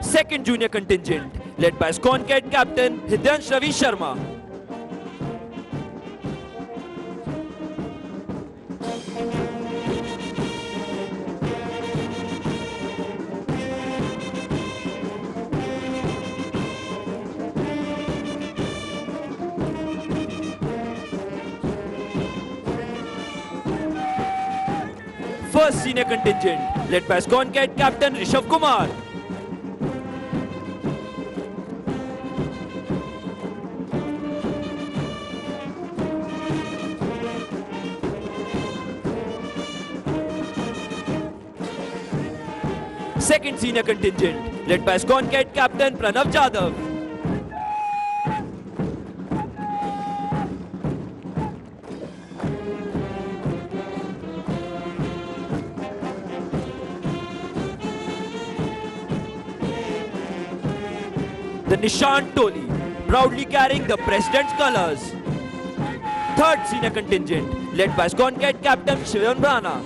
Second Junior Contingent led by Squadron Cadet Captain Hidyansh Ravi Sharma. First Senior Contingent led by Squadron Cadet Captain Rishabh Kumar. Second Senior Contingent led by Squadron Cadet Captain Pranav Jadhav. The Nishan Toli, proudly carrying the President's colours. Third Senior Contingent led by Squadron Cadet Captain Shivan Rana.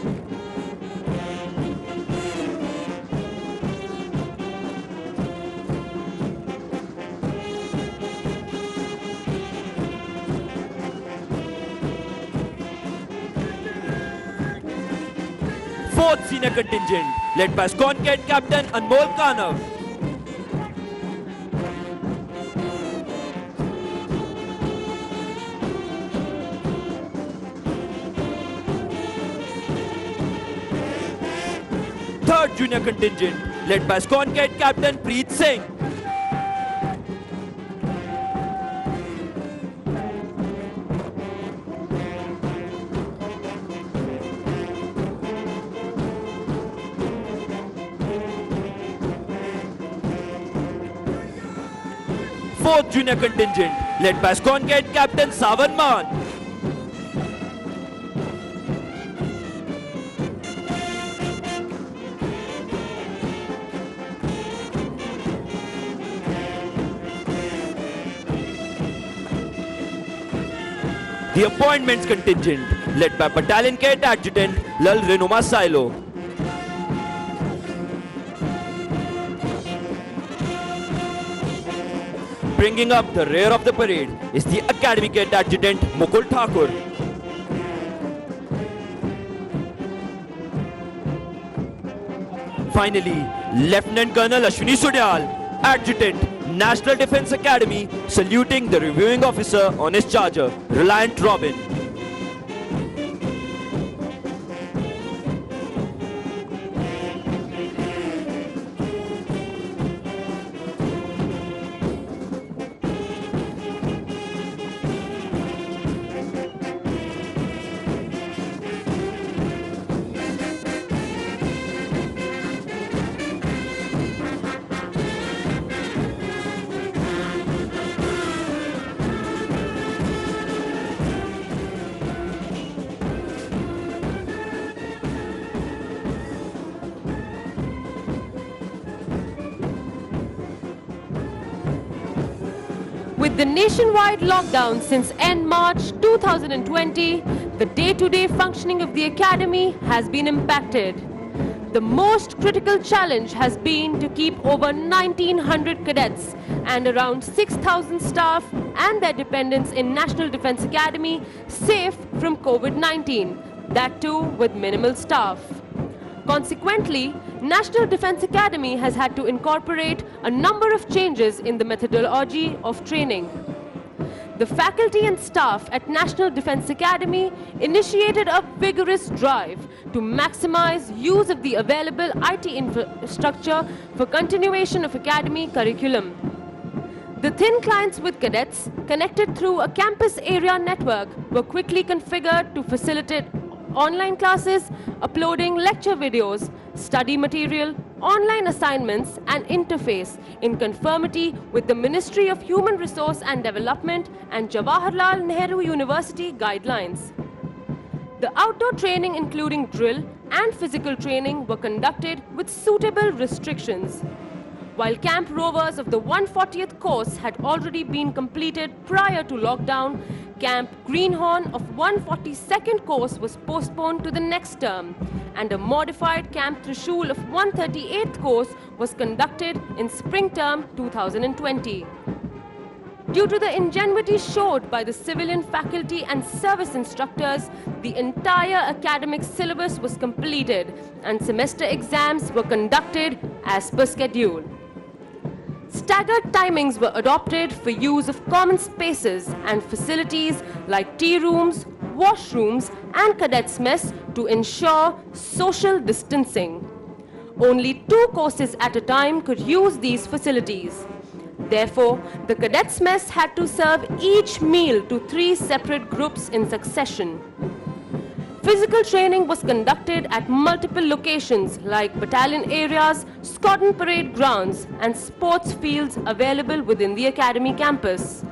Fourth Senior Contingent led by Squadron Cadet Captain Anmol Kanav. Third Junior Contingent led by Squadron Cadet Captain Preet Singh. Fourth Junior Contingent led by Squadron Cadet Captain Savan Man. The Appointments Contingent led by Battalion Cadet Adjutant Lal Renuma Silo. Bringing up the rear of the parade is the Academy Cadet Adjutant Mukul Thakur. Finally, Lieutenant Colonel Ashwini Sudyal, Adjutant, National Defence Academy, saluting the reviewing officer on his charger, Reliant Robin. With the nationwide lockdown since end March 2020, the day-to-day functioning of the Academy has been impacted. The most critical challenge has been to keep over 1,900 cadets and around 6,000 staff and their dependents in National Defence Academy safe from COVID-19, that too with minimal staff. Consequently, National Defence Academy has had to incorporate a number of changes in the methodology of training. The faculty and staff at National Defence Academy initiated a vigorous drive to maximize use of the available IT infrastructure for continuation of Academy curriculum. The thin clients with cadets, connected through a campus area network, were quickly configured to facilitate online classes, uploading lecture videos, study material, online assignments, and interface in conformity with the Ministry of Human Resource and Development and Jawaharlal Nehru University guidelines. The outdoor training, including drill and physical training, were conducted with suitable restrictions. While Camp Rovers of the 140th course had already been completed prior to lockdown, Camp Greenhorn of 142nd course was postponed to the next term, and a modified Camp Trishul of 138th course was conducted in spring term 2020. Due to the ingenuity showed by the civilian faculty and service instructors, the entire academic syllabus was completed and semester exams were conducted as per schedule. Staggered timings were adopted for use of common spaces and facilities like tea rooms, washrooms, and cadets' mess to ensure social distancing. Only 2 courses at a time could use these facilities. Therefore, the cadets' mess had to serve each meal to 3 separate groups in succession. Physical training was conducted at multiple locations like battalion areas, squadron parade grounds, and sports fields available within the academy campus.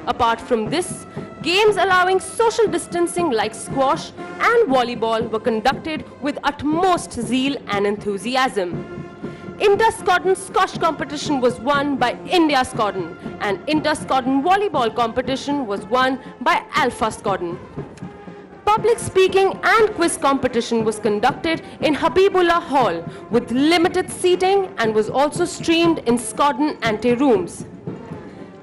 Apart from this, games allowing social distancing like squash and volleyball were conducted with utmost zeal and enthusiasm. Inter-squadron squash competition was won by India Squadron, and inter-squadron volleyball competition was won by Alpha Squadron. Public speaking and quiz competition was conducted in Habibullah Hall with limited seating and was also streamed in squadron ante-rooms.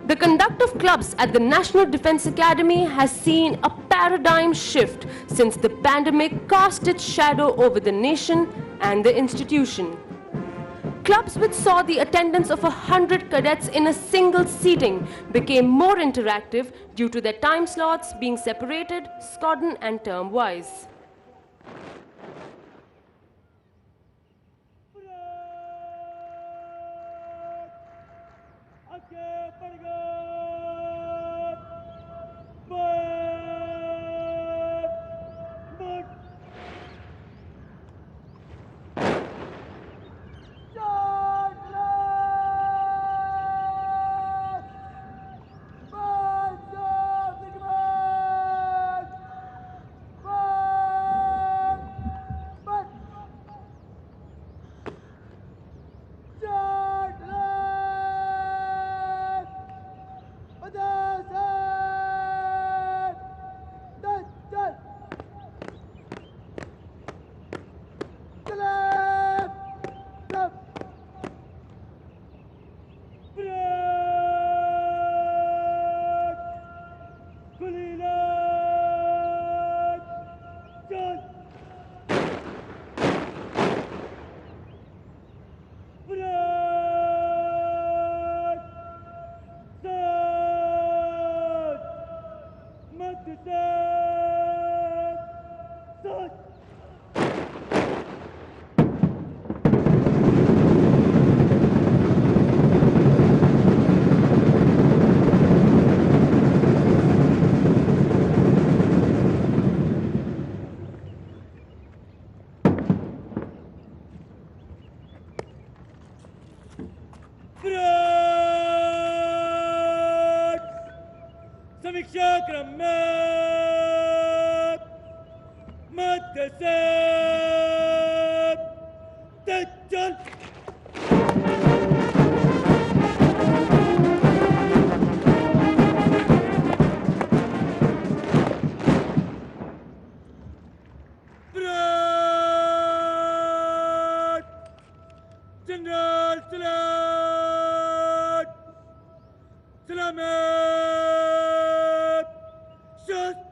The conduct of clubs at the National Defence Academy has seen a paradigm shift since the pandemic cast its shadow over the nation and the institution. Clubs which saw the attendance of 100 cadets in a single seating became more interactive due to their time slots being separated squadron and term-wise. समीक्षा क्रम में मध्य से चल general सलाम सलामत शस्त्र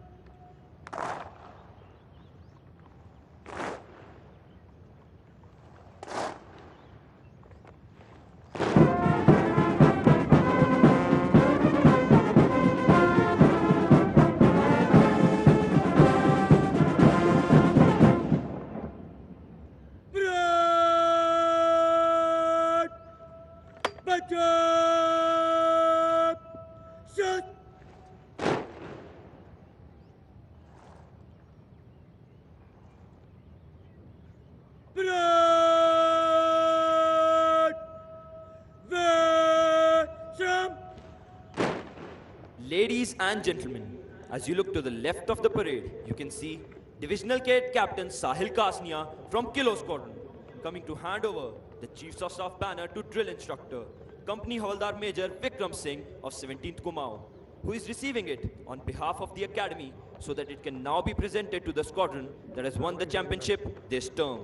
बचाओ Ladies and gentlemen, as you look to the left of the parade, you can see Divisional Cadet Captain Sahil Kasnia from Kilo Squadron coming to hand over the Chiefs of Staff banner to drill instructor, Company Havaldar Major Vikram Singh of 17th Kumaon, who is receiving it on behalf of the Academy so that it can now be presented to the squadron that has won the championship this term.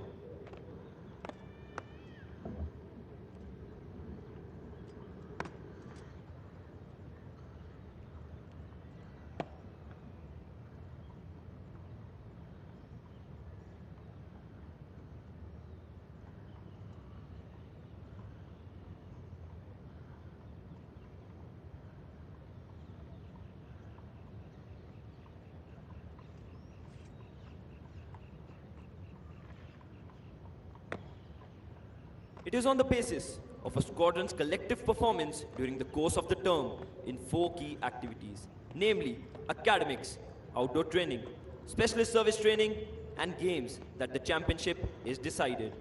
It is on the basis of a squadron's collective performance during the course of the term in 4 key activities, namely academics, outdoor training, specialist service training, and games that the championship is decided.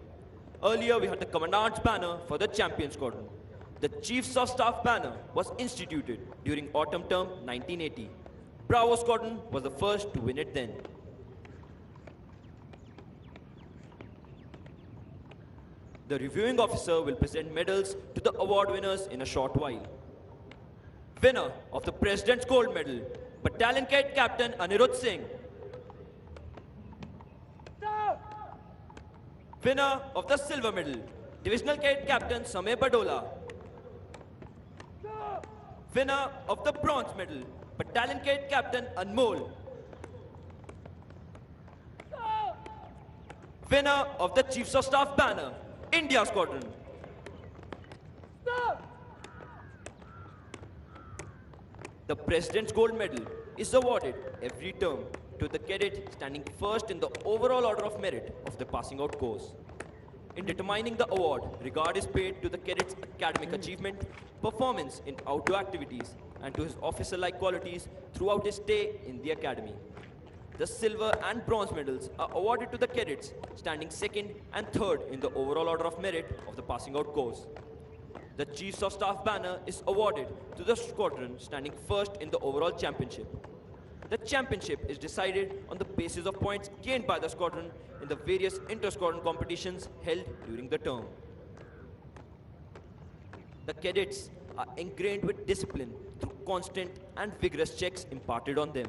Earlier, we had the Commandant's banner for the champion squadron. The Chiefs of Staff banner was instituted during autumn term 1980. Bravo Squadron was the first to win it then. The reviewing officer will present medals to the award winners in a short while. Winner of the President's Gold Medal, Battalion Cadet Captain Anirudh Singh. Winner of the Silver Medal, Divisional Cadet Captain Samir Badola. Winner of the Bronze Medal, Battalion Cadet Captain Anmol. Winner of the Chiefs of Staff banner, India Squadron. The President's Gold Medal is awarded every term to the cadet standing first in the overall order of merit of the passing out course. In determining the award, regard is paid to the cadet's academic achievement, performance in outdoor activities, and to his officer-like qualities throughout his stay in the academy. The silver and bronze medals are awarded to the cadets standing second and third in the overall order of merit of the passing out course. The Chiefs of Staff banner is awarded to the squadron standing first in the overall championship. The championship is decided on the basis of points gained by the squadron in the various inter-squadron competitions held during the term. The cadets are ingrained with discipline through constant and vigorous checks imparted on them.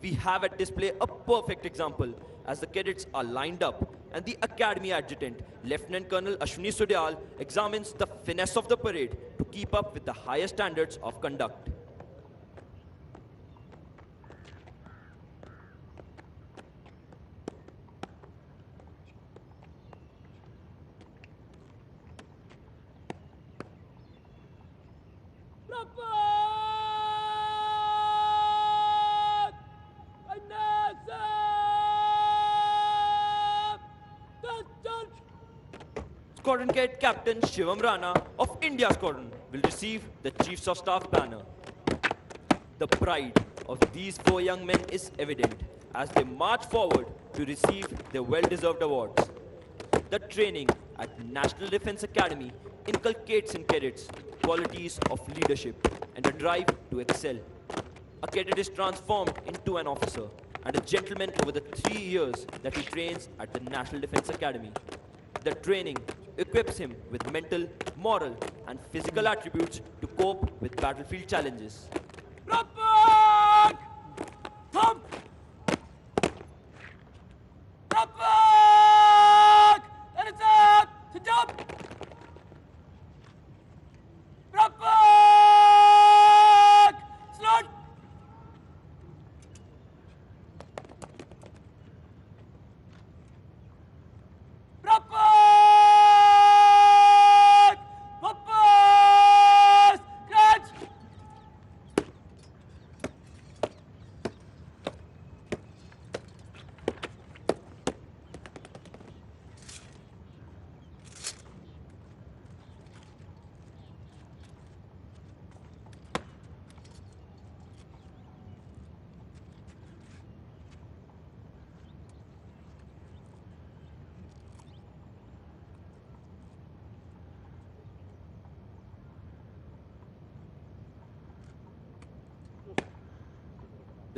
We have at display a perfect example as the cadets are lined up and the Academy Adjutant, Lieutenant Colonel Ashwini Sudyal, examines the finesse of the parade to keep up with the highest standards of conduct. Squadron Cadet Captain Shivam Rana of India Squadron will receive the Chiefs of Staff banner. The pride of these 4 young men is evident as they march forward to receive their well-deserved awards. The training at National Defence Academy inculcates in cadets qualities of leadership and a drive to excel. A cadet is transformed into an officer and a gentleman over the 3 years that he trains at the National Defence Academy. The training equips him with mental, moral, and physical attributes to cope with battlefield challenges.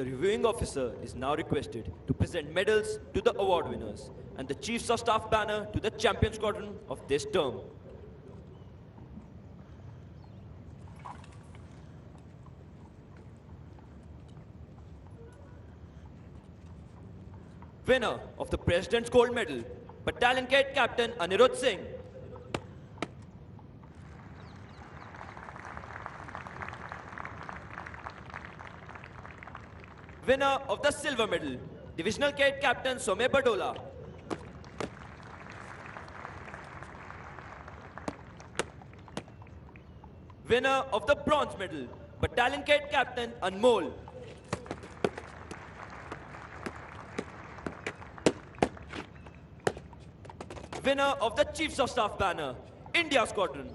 The reviewing officer is now requested to present medals to the award winners and the Chiefs of Staff banner to the champion squadron of this term. Winner of the President's Gold Medal, Battalion Cadet Captain Anirudh Singh. Winner of the Silver Medal, Divisional Cadet Captain Somay Badola. Winner of the Bronze Medal, Battalion Cadet Captain Anmol. Winner of the Chiefs of Staff banner, India Squadron.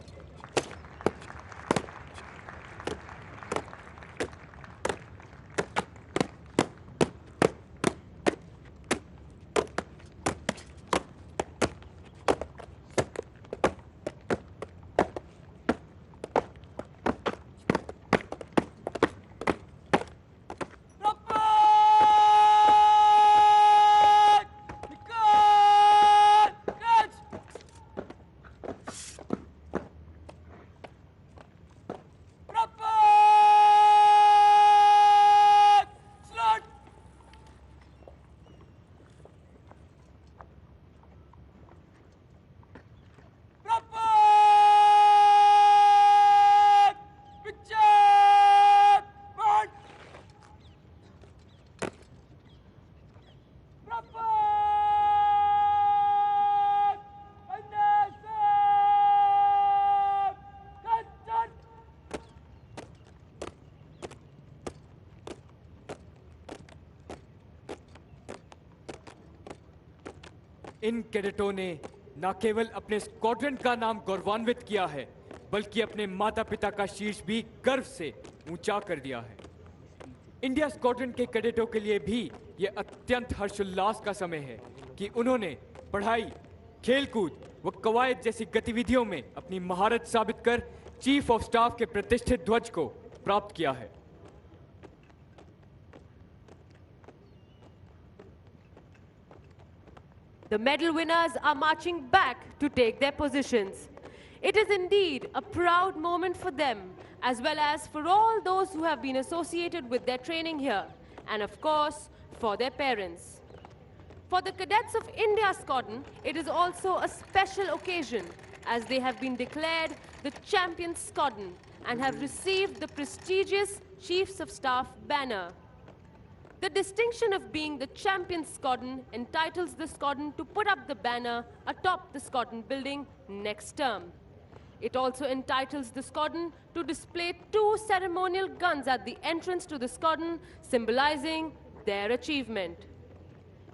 इन कैडेटों ने न केवल अपने squadron का नाम गौरवान्वित किया है, बल्कि अपने माता पिता का शीर्ष भी गर्व से ऊंचा कर दिया है। इंडिया स्क्वाड्रन के कैडेटों के लिए भी ये अत्यंत हर्षोल्लास का समय है कि उन्होंने पढ़ाई, खेलकूद व कवायद जैसी गतिविधियों में अपनी महारत साबित कर चीफ ऑफ स्टाफ के प्रतिष्ठित ध्वज को प्राप्त किया है। The medal winners are marching back to take their positions. It is indeed a proud moment for them, as well as for all those who have been associated with their training here, and of course, for their parents. For the cadets of India Squadron, it is also a special occasion, as they have been declared the champion squadron and have received the prestigious Chiefs of Staff banner. The distinction of being the champion squadron entitles the squadron to put up the banner atop the squadron building next term. It also entitles the squadron to display 2 ceremonial guns at the entrance to the squadron, symbolizing their achievement.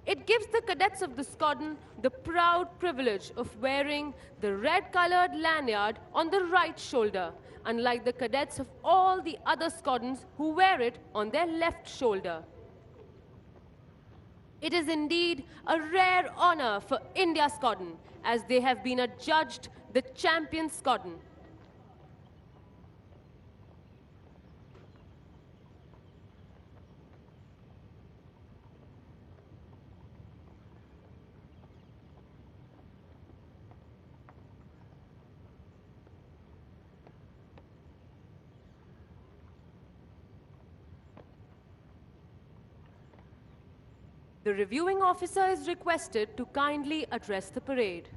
It gives the cadets of the squadron the proud privilege of wearing the red-colored lanyard on the right shoulder, unlike the cadets of all the other squadrons who wear it on their left shoulder. It is indeed a rare honor for India Squadron, as they have been adjudged the champion squadron. The reviewing officer is requested to kindly address the parade.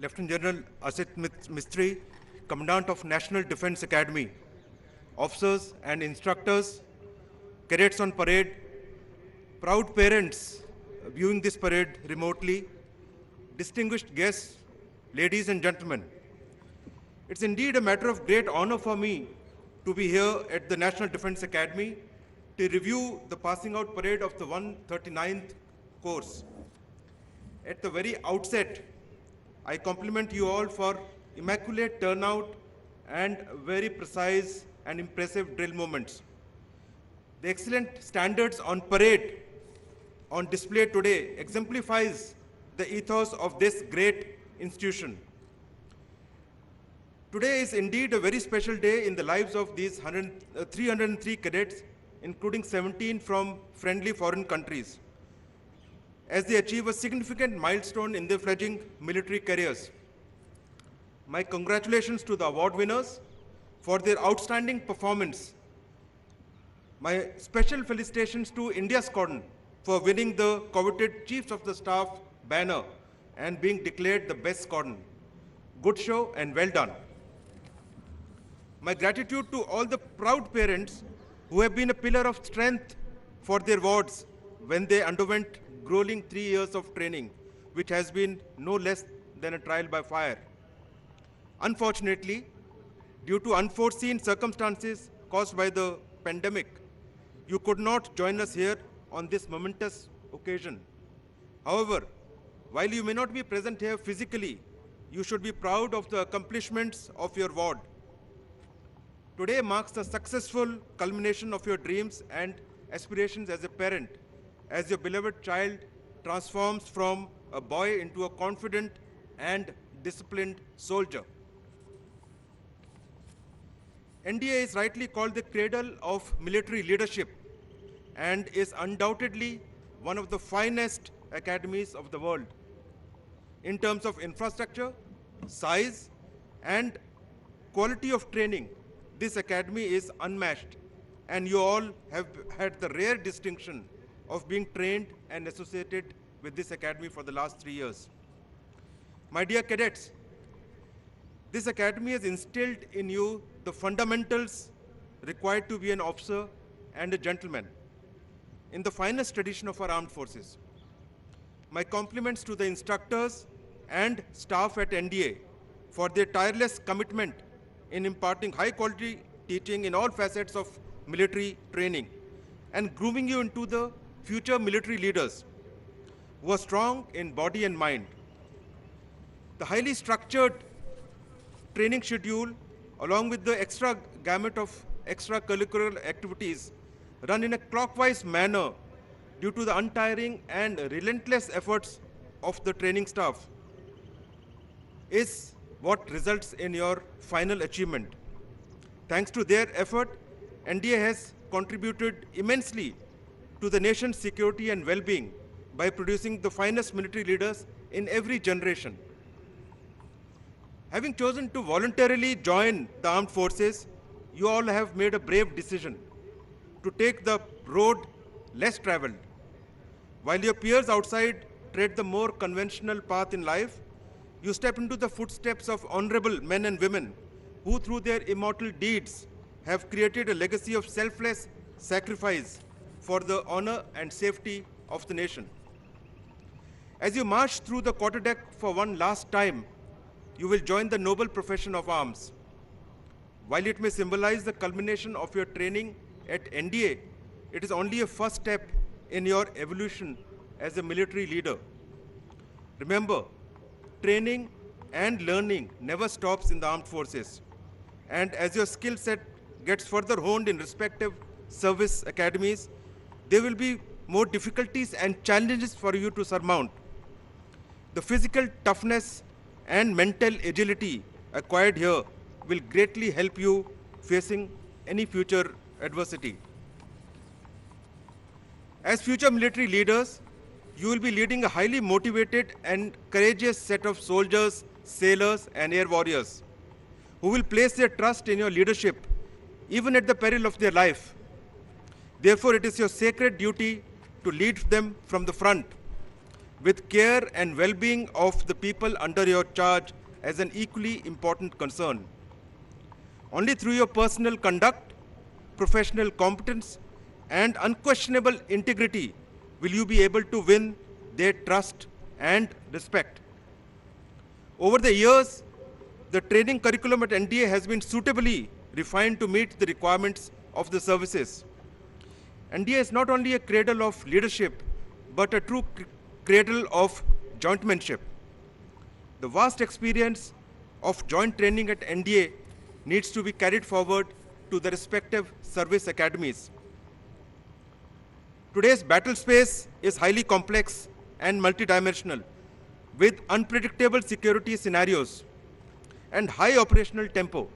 Lieutenant General Asit Mistry, Commandant of National Defense Academy, officers and instructors, cadets on parade, proud parents viewing this parade remotely, distinguished guests, ladies and gentlemen. It's indeed a matter of great honor for me to be here at the National Defense Academy to review the passing out parade of the 139th course. At the very outset, I compliment you all for immaculate turnout and very precise and impressive drill movements. The excellent standards on parade on display today exemplifies the ethos of this great institution. Today is indeed a very special day in the lives of these 303 cadets, including 17 from friendly foreign countries, as they achieve a significant milestone in their fledgling military careers. My congratulations to the award winners for their outstanding performance. My special felicitations to India Squadron for winning the coveted Chiefs of the Staff banner and being declared the best squadron. Good show and well done. My gratitude to all the proud parents who have been a pillar of strength for their wards when they underwent grueling 3 years of training, which has been no less than a trial by fire. Unfortunately, due to unforeseen circumstances caused by the pandemic, you could not join us here on this momentous occasion. However, while you may not be present here physically, you should be proud of the accomplishments of your ward. Today marks the successful culmination of your dreams and aspirations as a parent, as your beloved child transforms from a boy into a confident and disciplined soldier. NDA is rightly called the cradle of military leadership and is undoubtedly one of the finest academies of the world. In terms of infrastructure, size, and quality of training, this academy is unmatched, and you all have had the rare distinction of being trained and associated with this academy for the last 3 years. My dear cadets, this academy has instilled in you the fundamentals required to be an officer and a gentleman in the finest tradition of our armed forces. My compliments to the instructors and staff at NDA for their tireless commitment in imparting high-quality teaching in all facets of military training and grooming you into the future military leaders who are strong in body and mind. The highly structured training schedule, along with the extra gamut of extracurricular activities, run in a clockwise manner due to the untiring and relentless efforts of the training staff, is what results in your final achievement. Thanks to their effort, NDA has contributed immensely to the nation's security and well-being by producing the finest military leaders in every generation. Having chosen to voluntarily join the armed forces, you all have made a brave decision to take the road less traveled. While your peers outside tread the more conventional path in life, you step into the footsteps of honorable men and women who, through their immortal deeds, have created a legacy of selfless sacrifice for the honor and safety of the nation. As you march through the quarterdeck for one last time, you will join the noble profession of arms. While it may symbolize the culmination of your training at NDA, it is only a first step in your evolution as a military leader. Remember, training and learning never stops in the armed forces. And as your skill set gets further honed in respective service academies, there will be more difficulties and challenges for you to surmount. The physical toughness and mental agility acquired here will greatly help you facing any future adversity. As future military leaders, you will be leading a highly motivated and courageous set of soldiers, sailors, and air warriors who will place their trust in your leadership even at the peril of their life. Therefore, it is your sacred duty to lead them from the front with care and well-being of the people under your charge as an equally important concern. Only through your personal conduct, professional competence, and unquestionable integrity will you be able to win their trust and respect. Over the years, the training curriculum at NDA has been suitably refined to meet the requirements of the services. NDA is not only a cradle of leadership, but a true cradle of jointmanship. The vast experience of joint training at NDA needs to be carried forward to the respective service academies. Today's battle space is highly complex and multidimensional, with unpredictable security scenarios and high operational tempo.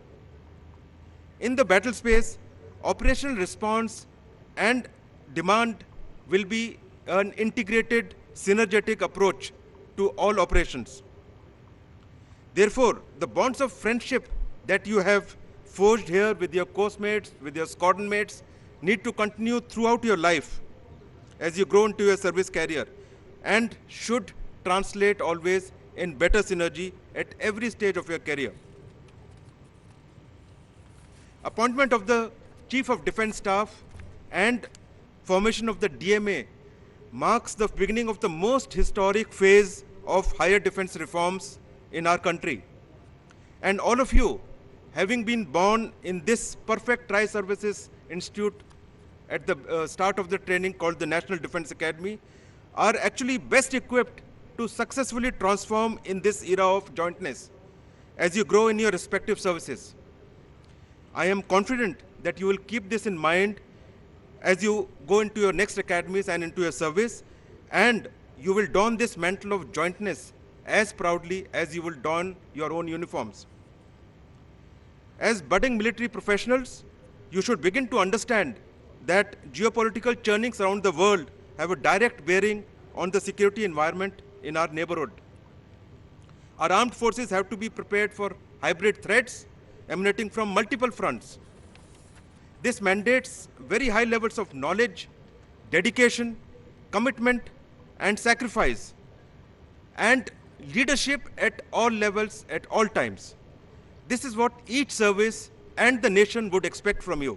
In the battle space, operational response and demand will be an integrated, synergetic approach to all operations. Therefore, the bonds of friendship that you have forged here with your course mates, with your squadron mates, need to continue throughout your life as you grow into your service career, and should translate always in better synergy at every stage of your career. Appointment of the Chief of Defence Staff and formation of the DMA marks the beginning of the most historic phase of higher defense reforms in our country. And all of you, having been born in this perfect tri-services institute at the start of the training called the National Defense Academy, are actually best equipped to successfully transform in this era of jointness as you grow in your respective services. I am confident that you will keep this in mind as you go into your next academies and into your service, and you will don this mantle of jointness as proudly as you will don your own uniforms. As budding military professionals, you should begin to understand that geopolitical churnings around the world have a direct bearing on the security environment in our neighborhood. Our armed forces have to be prepared for hybrid threats emanating from multiple fronts. This mandates very high levels of knowledge, dedication, commitment, and sacrifice, and leadership at all levels, at all times. This is what each service and the nation would expect from you.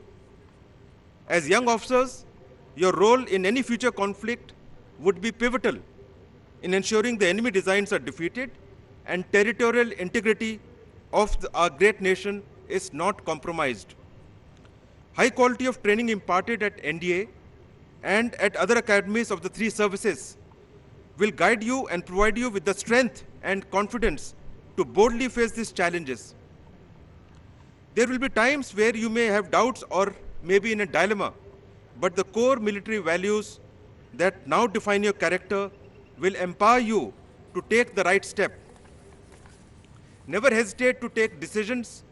As young officers, your role in any future conflict would be pivotal in ensuring the enemy designs are defeated and territorial integrity of our great nation is not compromised. High quality of training imparted at NDA and at other academies of the three services will guide you and provide you with the strength and confidence to boldly face these challenges. There will be times where you may have doubts or maybe in a dilemma, but the core military values that now define your character will empower you to take the right step. Never hesitate to take decisions.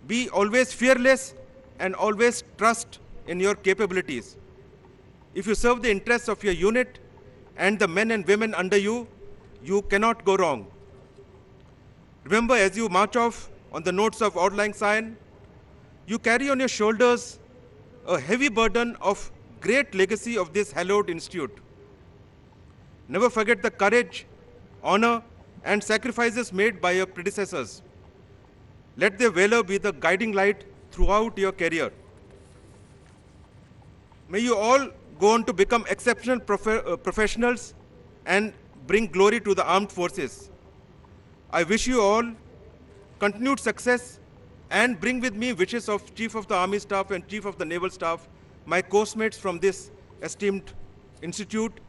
Be always fearless and always trust in your capabilities. If you serve the interests of your unit and the men and women under you, you cannot go wrong. Remember, as you march off on the notes of Auld Lang Syne, you carry on your shoulders a heavy burden of great legacy of this hallowed institute. Never forget the courage, honor, and sacrifices made by your predecessors. Let their valor be the guiding light throughout your career. May you all go on to become exceptional professionals and bring glory to the armed forces. I wish you all continued success and bring with me wishes of Chief of the Army Staff and Chief of the Naval Staff, my course-mates from this esteemed institute,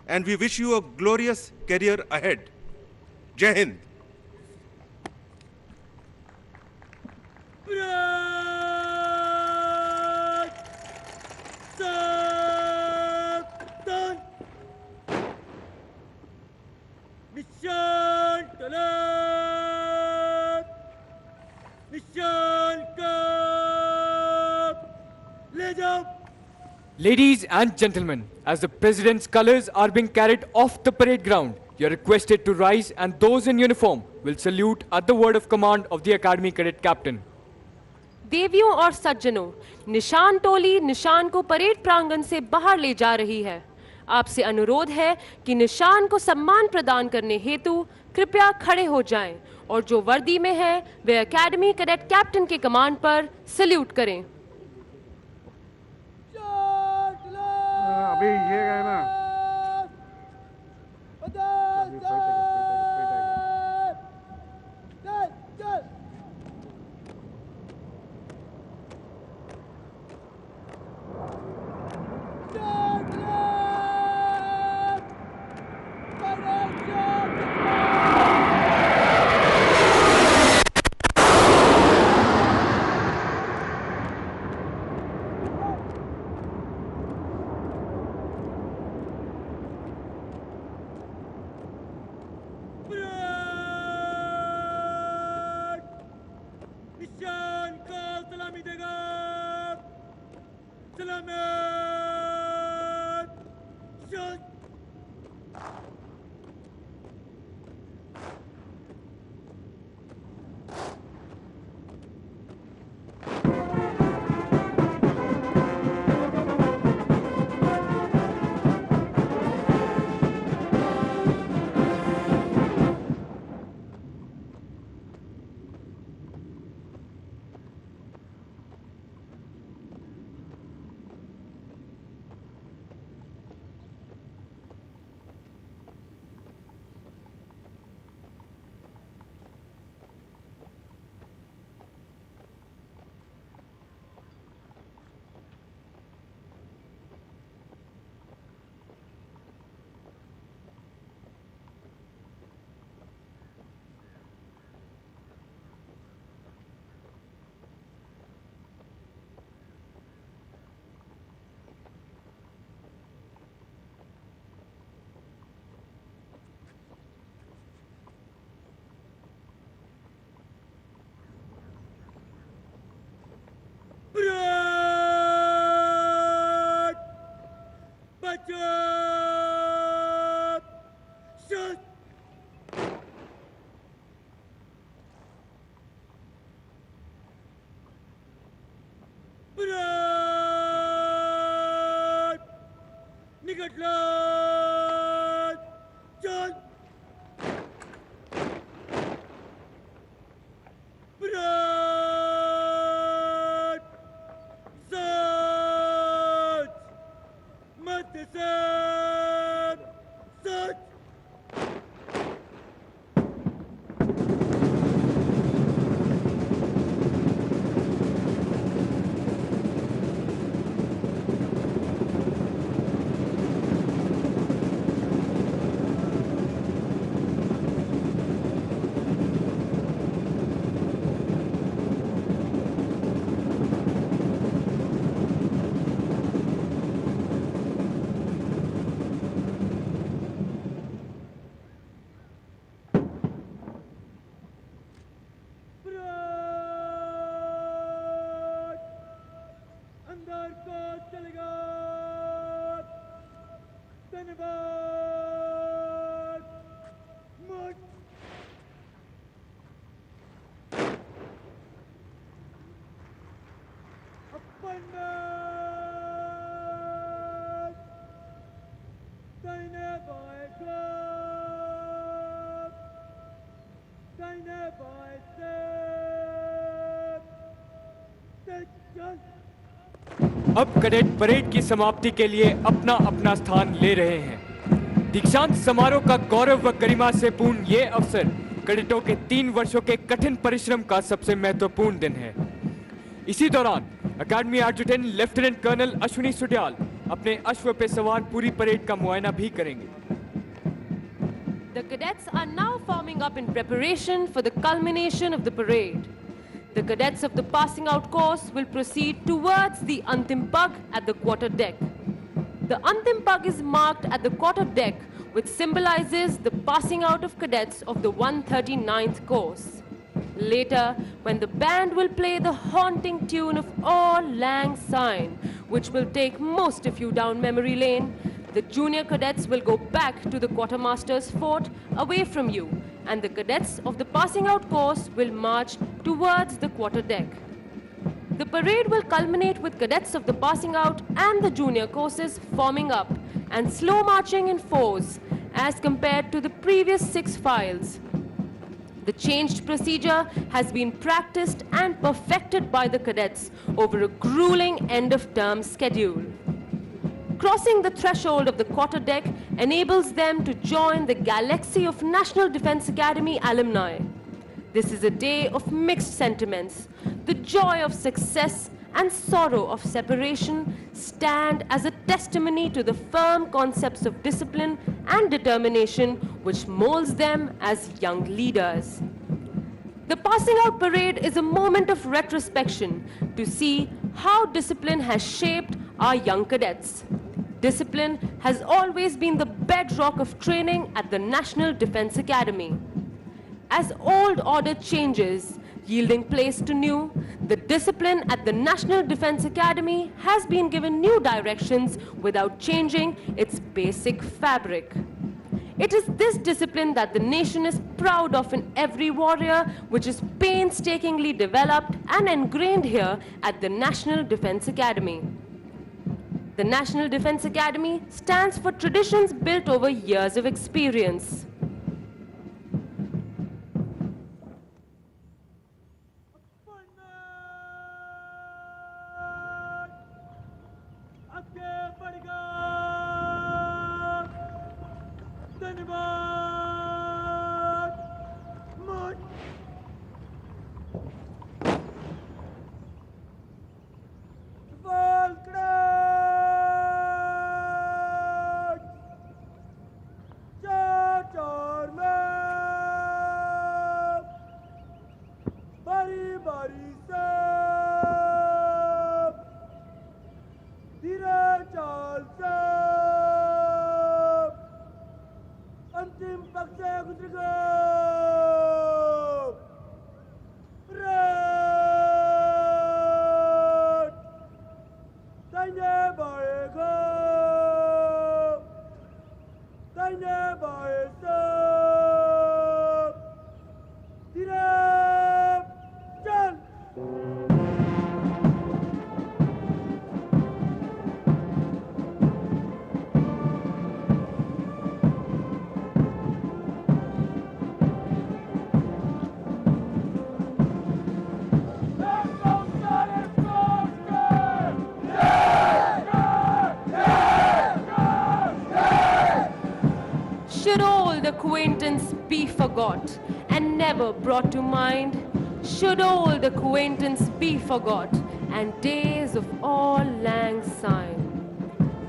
and we wish you a glorious career ahead. Jai Hind. निशान तलाब निशान cup ले जाओ. Ladies and gentlemen, as the President's colors are being carried off the parade ground, you are requested to rise, and those in uniform will salute at the word of command of the Academy Cadet Captain. देवियों और सज्जनों, निशान टोली निशान को parade प्रांगण से बाहर ले जा रही है। आपसे अनुरोध है कि निशान को सम्मान प्रदान करने हेतु कृपया खड़े हो जाएं और जो वर्दी में है वे एकेडमी कैडेट कैप्टन के कमांड पर सल्यूट करें। अभी ये गए ना Atlas! John! Brad! Zat! Matisab! Zat! Brad! अंदर को चलेगा! धन्यवाद! मुझ अपना धन्यवाद! अब कैडेट परेड की समाप्ति के लिए अपना अपना स्थान ले रहे हैं। दीक्षांत समारोह का गौरव व गरिमा से पूर्ण ये अवसर कैडेटों के 3 वर्षों के कठिन परिश्रम का सबसे महत्वपूर्ण दिन है। इसी दौरान अकादमी adjutant lieutenant colonel Ashwini Sudiyal अपने अश्व पे सवार पूरी परेड का मुआयना भी करेंगे। The cadets are now forming up in preparation for the culmination of the parade. The cadets of the passing out course will proceed towards the Antim Pug at the quarter deck. The Antim Pug is marked at the quarter deck, which symbolizes the passing out of cadets of the 139th course. Later, when the band will play the haunting tune of Auld Lang Syne, which will take most of you down memory lane, the junior cadets will go back to the quartermaster's fort away from you, and the cadets of the passing out course will march towards the quarter deck. The parade will culminate with cadets of the passing out and the junior courses forming up and slow marching in fours as compared to the previous 6 files. The changed procedure has been practiced and perfected by the cadets over a grueling end-of-term schedule. Crossing the threshold of the quarter deck enables them to join the galaxy of National Defense Academy alumni. This is a day of mixed sentiments. The joy of success and sorrow of separation stand as a testimony to the firm concepts of discipline and determination which molds them as young leaders. The passing out parade is a moment of retrospection to see how discipline has shaped our young cadets. Discipline has always been the bedrock of training at the National Defense Academy. As old order changes, yielding place to new, the discipline at the National Defense Academy has been given new directions without changing its basic fabric. It is this discipline that the nation is proud of in every warrior, which is painstakingly developed and ingrained here at the National Defense Academy. The National Defense Academy stands for traditions built over years of experience. old acquaintance be forgot and never brought to mind? Should old acquaintance be forgot and days of all lang syne?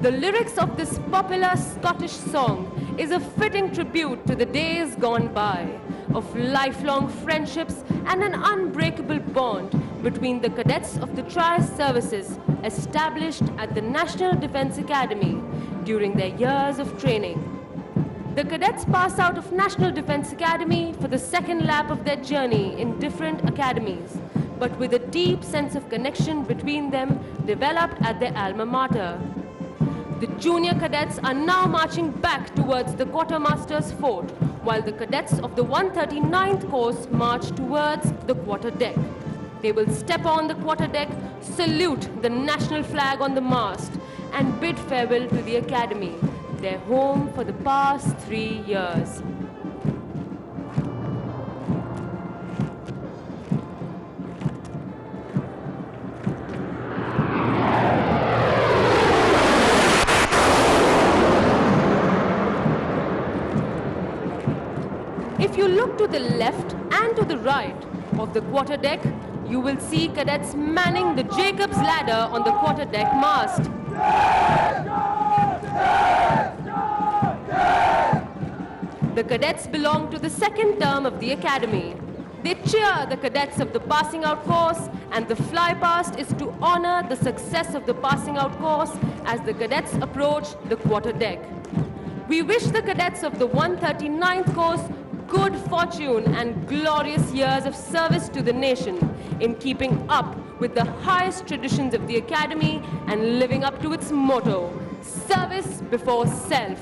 The lyrics of this popular Scottish song is a fitting tribute to the days gone by of lifelong friendships and an unbreakable bond between the cadets of the tri-services established at the National Defence Academy during their years of training. The cadets pass out of National Defence Academy for the second lap of their journey in different academies, but with a deep sense of connection between them developed at their alma mater. The junior cadets are now marching back towards the quartermaster's fort, while the cadets of the 139th course march towards the quarterdeck. They will step on the quarterdeck, salute the national flag on the mast, and bid farewell to the academy, their home for the past 3 years. If you look to the left and to the right of the quarterdeck, you will see cadets manning the Jacob's ladder on the quarterdeck mast. The cadets belong to the second term of the academy. They cheer the cadets of the passing out course, and the fly past is to honor the success of the passing out course as the cadets approach the quarterdeck. We wish the cadets of the 139th course good fortune and glorious years of service to the nation in keeping up with the highest traditions of the academy and living up to its motto, service before self.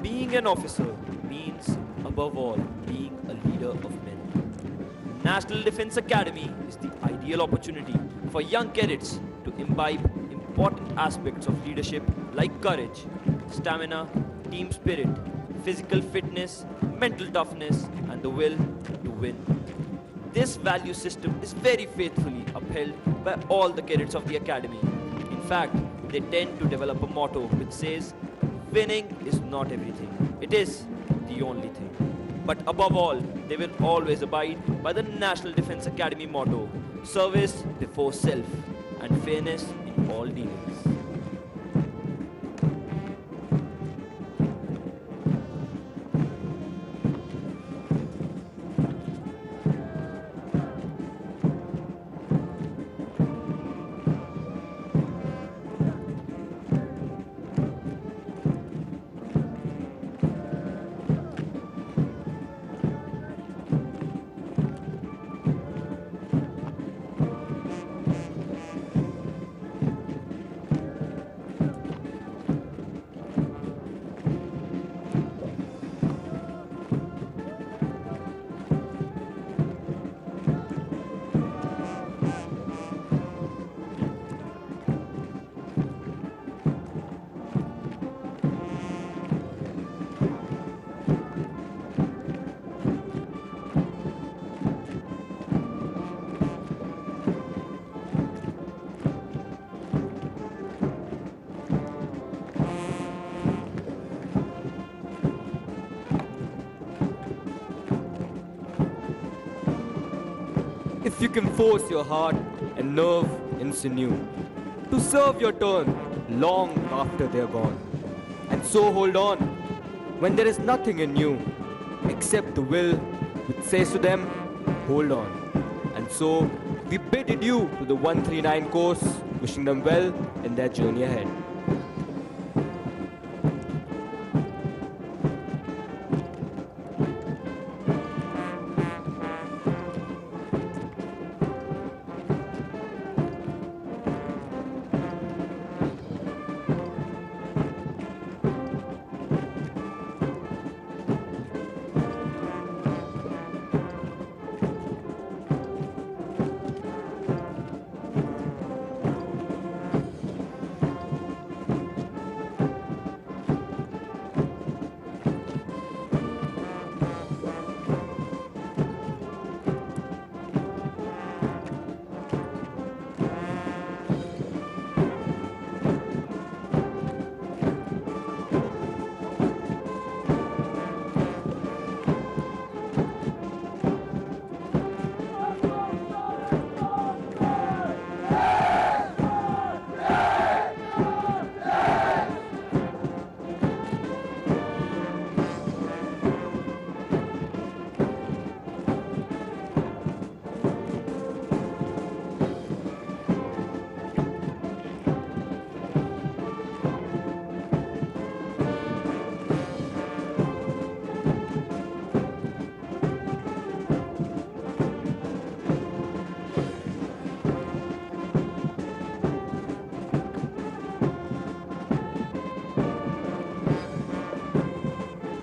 Being an officer means, above all, being a leader of men. National Defence Academy is the ideal opportunity for young cadets to imbibe important aspects of leadership like courage, stamina, team spirit, physical fitness, mental toughness, and the will to win. This value system is very faithfully upheld by all the cadets of the academy. In fact, they tend to develop a motto which says, winning is not everything, it is the only thing. But above all, they will always abide by the National Defence Academy motto, service before self and fairness in all dealings. If you can force your heart and nerve and sinew to serve your turn long after they're gone, and so hold on when there is nothing in you except the will which says to them, hold on. And so we bid adieu to the 139 course, wishing them well in their journey ahead.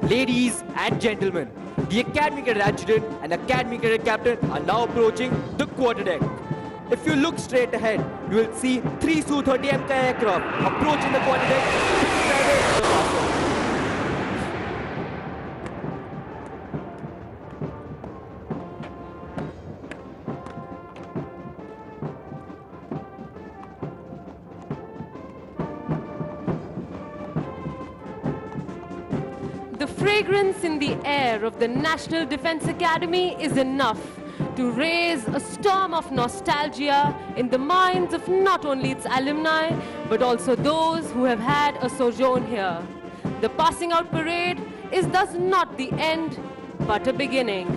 Ladies and gentlemen, the Academy Cadet Adjutant and Academy Cadet Captain are now approaching the quarterdeck. If you look straight ahead, you will see 3 Su-30 MK aircraft approaching the quarterdeck. The fragrance in the air of the National Defence Academy is enough to raise a storm of nostalgia in the minds of not only its alumni, but also those who have had a sojourn here. The Passing Out Parade is thus not the end, but a beginning.